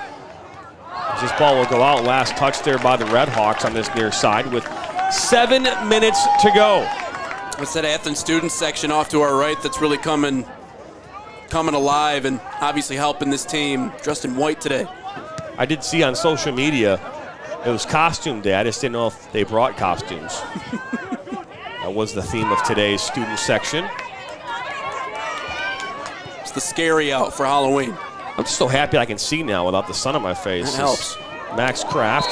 This ball will go out. Last touch there by the Red Hawks on this near side with 7 minutes to go. It's that Athens student section off to our right that's really coming alive and obviously helping this team dressed in white today. I did see on social media it was costume day. I just didn't know if they brought costumes. That was the theme of today's student section. It's the scary out for Halloween. I'm just so happy I can see now without the sun on my face. That helps. Max Kraft,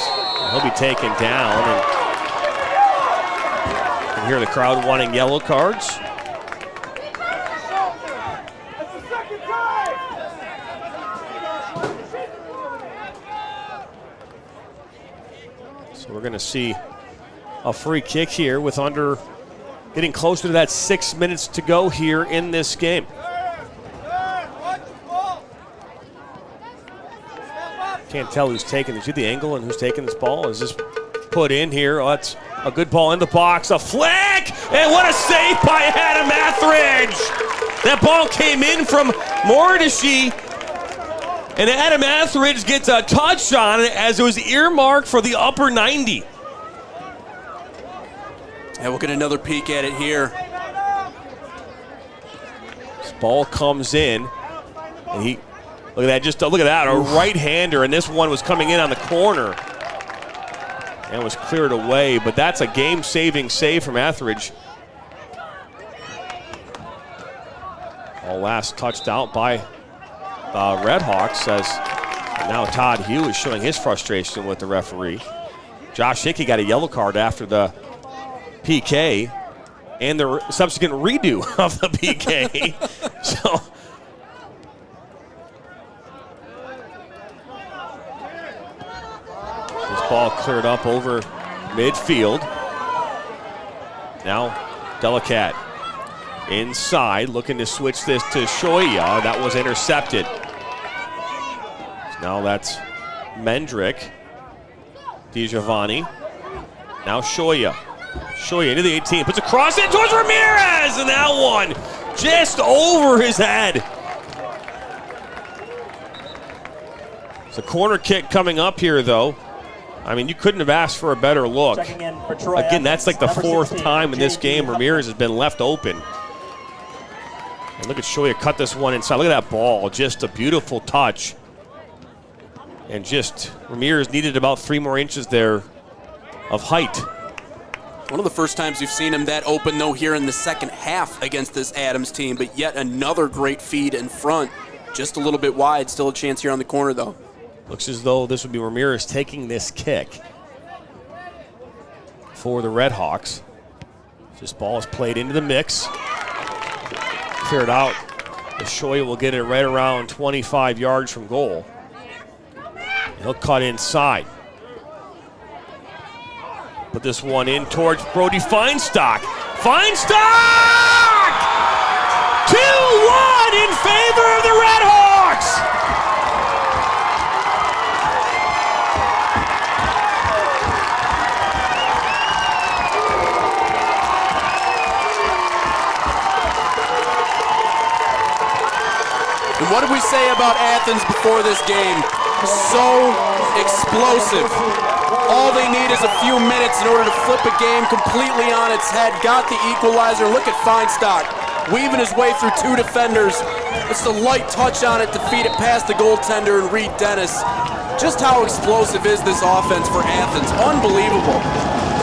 he'll be taken down. And you can hear the crowd wanting yellow cards. So we're going to see a free kick here with getting closer to that 6 minutes to go here in this game. Can't tell who's taking it. Is the angle and who's taking this ball? Is this put in here? Oh, that's a good ball in the box. A flick! And what a save by Adam Etheridge! That ball came in from Mordechai. And Adam Etheridge gets a touch on it as it was earmarked for the upper 90. And we'll get another peek at it here. This ball comes in, and look at that, look at that, a right-hander, and this one was coming in on the corner. And was cleared away, but that's a game-saving save from Etheridge. All last touched out by the Red Hawks, as now Todd Hugh is showing his frustration with the referee. Josh Hickey got a yellow card after the PK and the subsequent redo of the PK. So ball cleared up over midfield. Now Delicat inside, looking to switch this to Shoya. That was intercepted. So now that's Mendrick. DiGiovanni. Now Shoya. Shoya into the 18. Puts a cross in towards Ramirez. And that one just over his head. It's a corner kick coming up here, though. I mean, you couldn't have asked for a better look. Again, that's like the fourth time in this game Ramirez has been left open. And look at Shoya cut this one inside. Look at that ball. Just a beautiful touch. And just Ramirez needed about 3 more inches there of height. One of the first times you've seen him that open, though, here in the second half against this Adams team, but yet another great feed in front. Just a little bit wide. Still a chance here on the corner, though. Looks as though this would be Ramirez taking this kick for the Red Hawks. This ball is played into the mix. Cleared out. Shoya will get it right around 25 yards from goal. He'll cut inside. Put this one in towards Brody Feinstock. Feinstock! 2-1 in favor of the Red Hawks! And what did we say about Athens before this game? So explosive. All they need is a few minutes in order to flip a game completely on its head. Got the equalizer. Look at Feinstock weaving his way through 2 defenders. It's the light touch on it to feed it past the goaltender and Reed Dennis. Just how explosive is this offense for Athens? Unbelievable.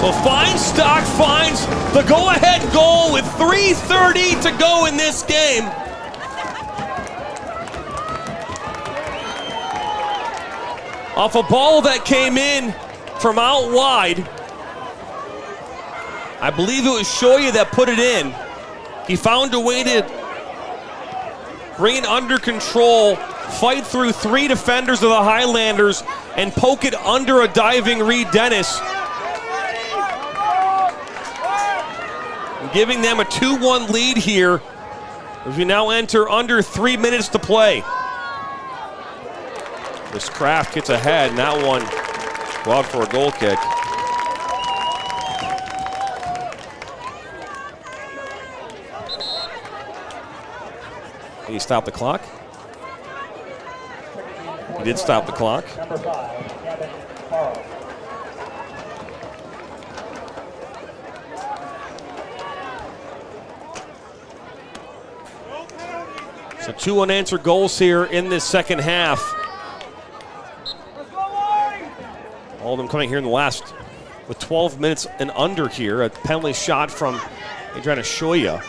So Feinstock finds the go-ahead goal with 3:30 to go in this game. Off a ball that came in from out wide. I believe it was Shoya that put it in. He found a way to bring it under control, fight through 3 defenders of the Highlanders, and poke it under a diving Reed Dennis. Giving them a 2-1 lead here as we now enter under 3 minutes to play. This Kraft gets ahead, and that one go out for a goal kick. Did he stop the clock? He did stop the clock. Number 5, Kevin Farrell. So 2 unanswered goals here in this second half. All of them coming here in the last, with 12 minutes and under here. A penalty shot from Adriana Shoya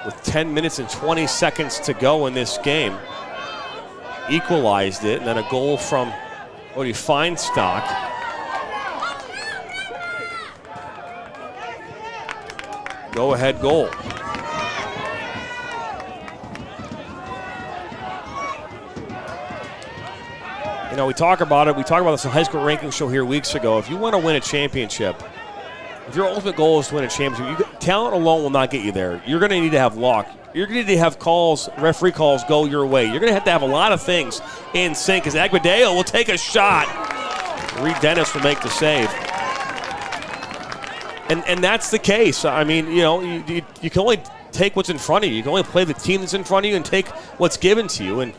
with 10 minutes and 20 seconds to go in this game. Equalized it, and then a goal from Brody Feinstock. Go-ahead goal. You know, we talk about it. We talked about this in high school ranking show here weeks ago. If you want to win a championship, if your ultimate goal is to win a championship, talent alone will not get you there. You're going to need to have luck. You're going to need to have calls, referee calls go your way. You're going to have a lot of things in sync as Aguadeo will take a shot. Reed Dennis will make the save. And that's the case. I mean, you know, you can only take what's in front of you. You can only play the team that's in front of you and take what's given to you.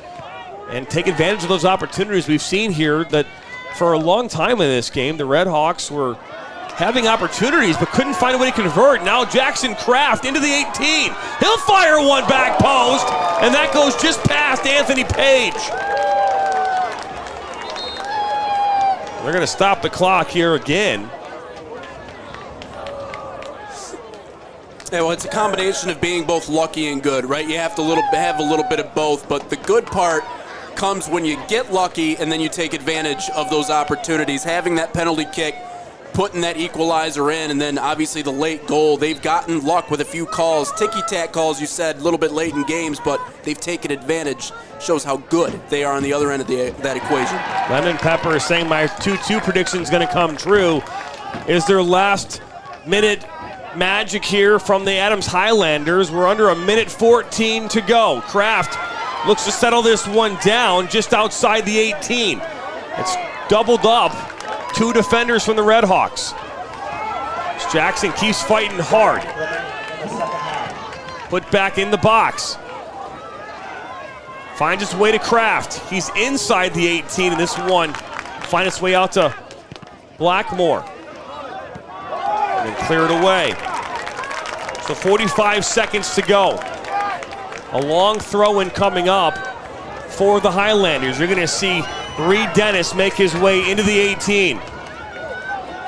And take advantage of those opportunities. We've seen here that for a long time in this game, the Red Hawks were having opportunities but couldn't find a way to convert. Now Jackson Kraft into the 18. He'll fire one back post, and that goes just past Anthony Page. They're going to stop the clock here again. Yeah, well, it's a combination of being both lucky and good, right? You have to have a little bit of both, but the good part comes when you get lucky and then you take advantage of those opportunities. Having that penalty kick putting that equalizer in, and then obviously the late goal. They've gotten luck with a few calls, ticky-tack calls, you said, a little bit late in games, but they've taken advantage. Shows how good they are on the other end of that equation. Lemon Pepper is saying my 2-2 prediction is going to come true. Is their last minute magic here from the Adams Highlanders? We're under 1:14 to go. Kraft looks to settle this one down just outside the 18. It's doubled up. 2 defenders from the Red Hawks. Jackson keeps fighting hard. Put back in the box. Finds its way to Kraft. He's inside the 18, and this one finds its way out to Blackmore. And then clear it away. So 45 seconds to go. A long throw-in coming up for the Highlanders. You're going to see Reed Dennis make his way into the 18.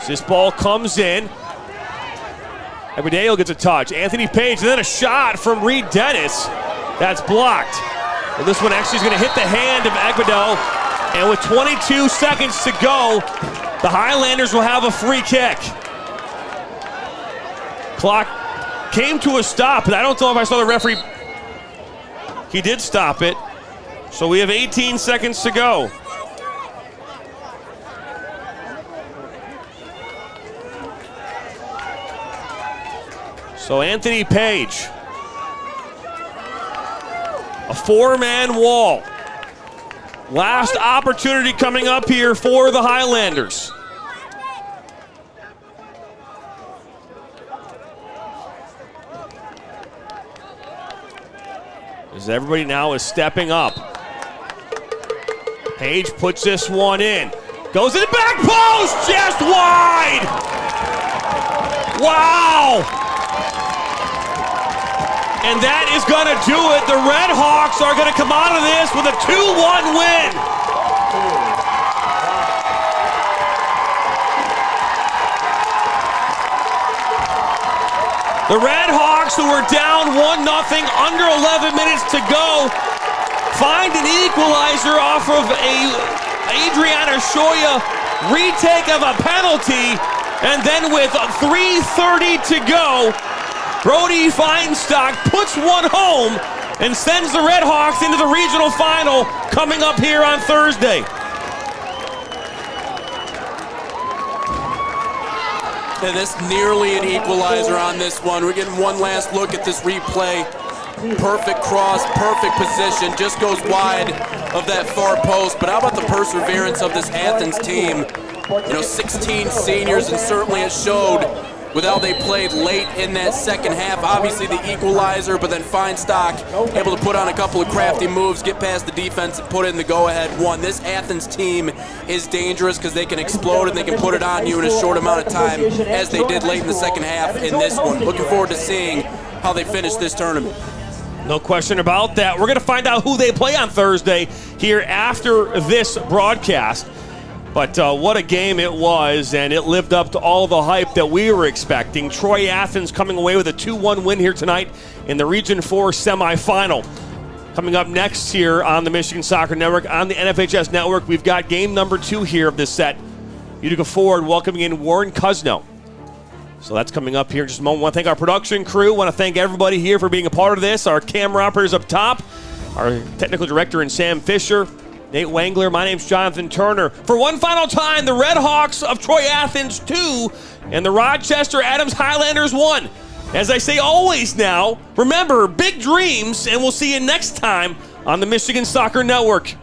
So this ball comes in. Eberdale gets a touch. Anthony Page, and then a shot from Reed Dennis. That's blocked. Well, this one actually is going to hit the hand of Eberdale. And with 22 seconds to go, the Highlanders will have a free kick. Clock came to a stop, but I don't know if I saw the referee. He did stop it. So we have 18 seconds to go. So Anthony Page, a 4-man wall. Last opportunity coming up here for the Highlanders. As everybody now is stepping up. Page puts this one in. Goes in the back post, just wide. Wow. And that is going to do it. The Red Hawks are going to come out of this with a 2-1 win. The Red Hawks, who were down 1-0, under 11 minutes to go, find an equalizer off of a Adriana Shoya retake of a penalty, and then with 3:30 to go, Brody Feinstock puts one home and sends the Red Hawks into the regional final coming up here on Thursday. And this nearly an equalizer on this one. We're getting one last look at this replay. Perfect cross, perfect position, just goes wide of that far post. But how about the perseverance of this Athens team? 16 seniors, and certainly it showed with how they played late in that second half. Obviously the equalizer, but then Feinstock able to put on a couple of crafty moves, get past the defense, and put in the go-ahead one. This Athens team is dangerous because they can explode and they can put it on you in a short amount of time, as they did late in the second half in this one. Looking forward to seeing how they finish this tournament. No question about that. We're going to find out who they play on Thursday here after this broadcast. But what a game it was, and it lived up to all the hype that we were expecting. Troy Athens coming away with a 2-1 win here tonight in the Region 4 semifinal. Coming up next here on the Michigan Soccer Network, on the NFHS Network, we've got game number 2 here of this set. Utica Ford welcoming in Warren Cuzno. So that's coming up here in just a moment. I want to thank our production crew. I want to thank everybody here for being a part of this. Our camera operators up top, our technical director and Sam Fisher, Nate Wangler, my name's Jonathan Turner. For one final time, the Red Hawks of Troy Athens 2 and the Rochester Adams Highlanders 1. As I say always now, remember, big dreams, and we'll see you next time on the Michigan Soccer Network.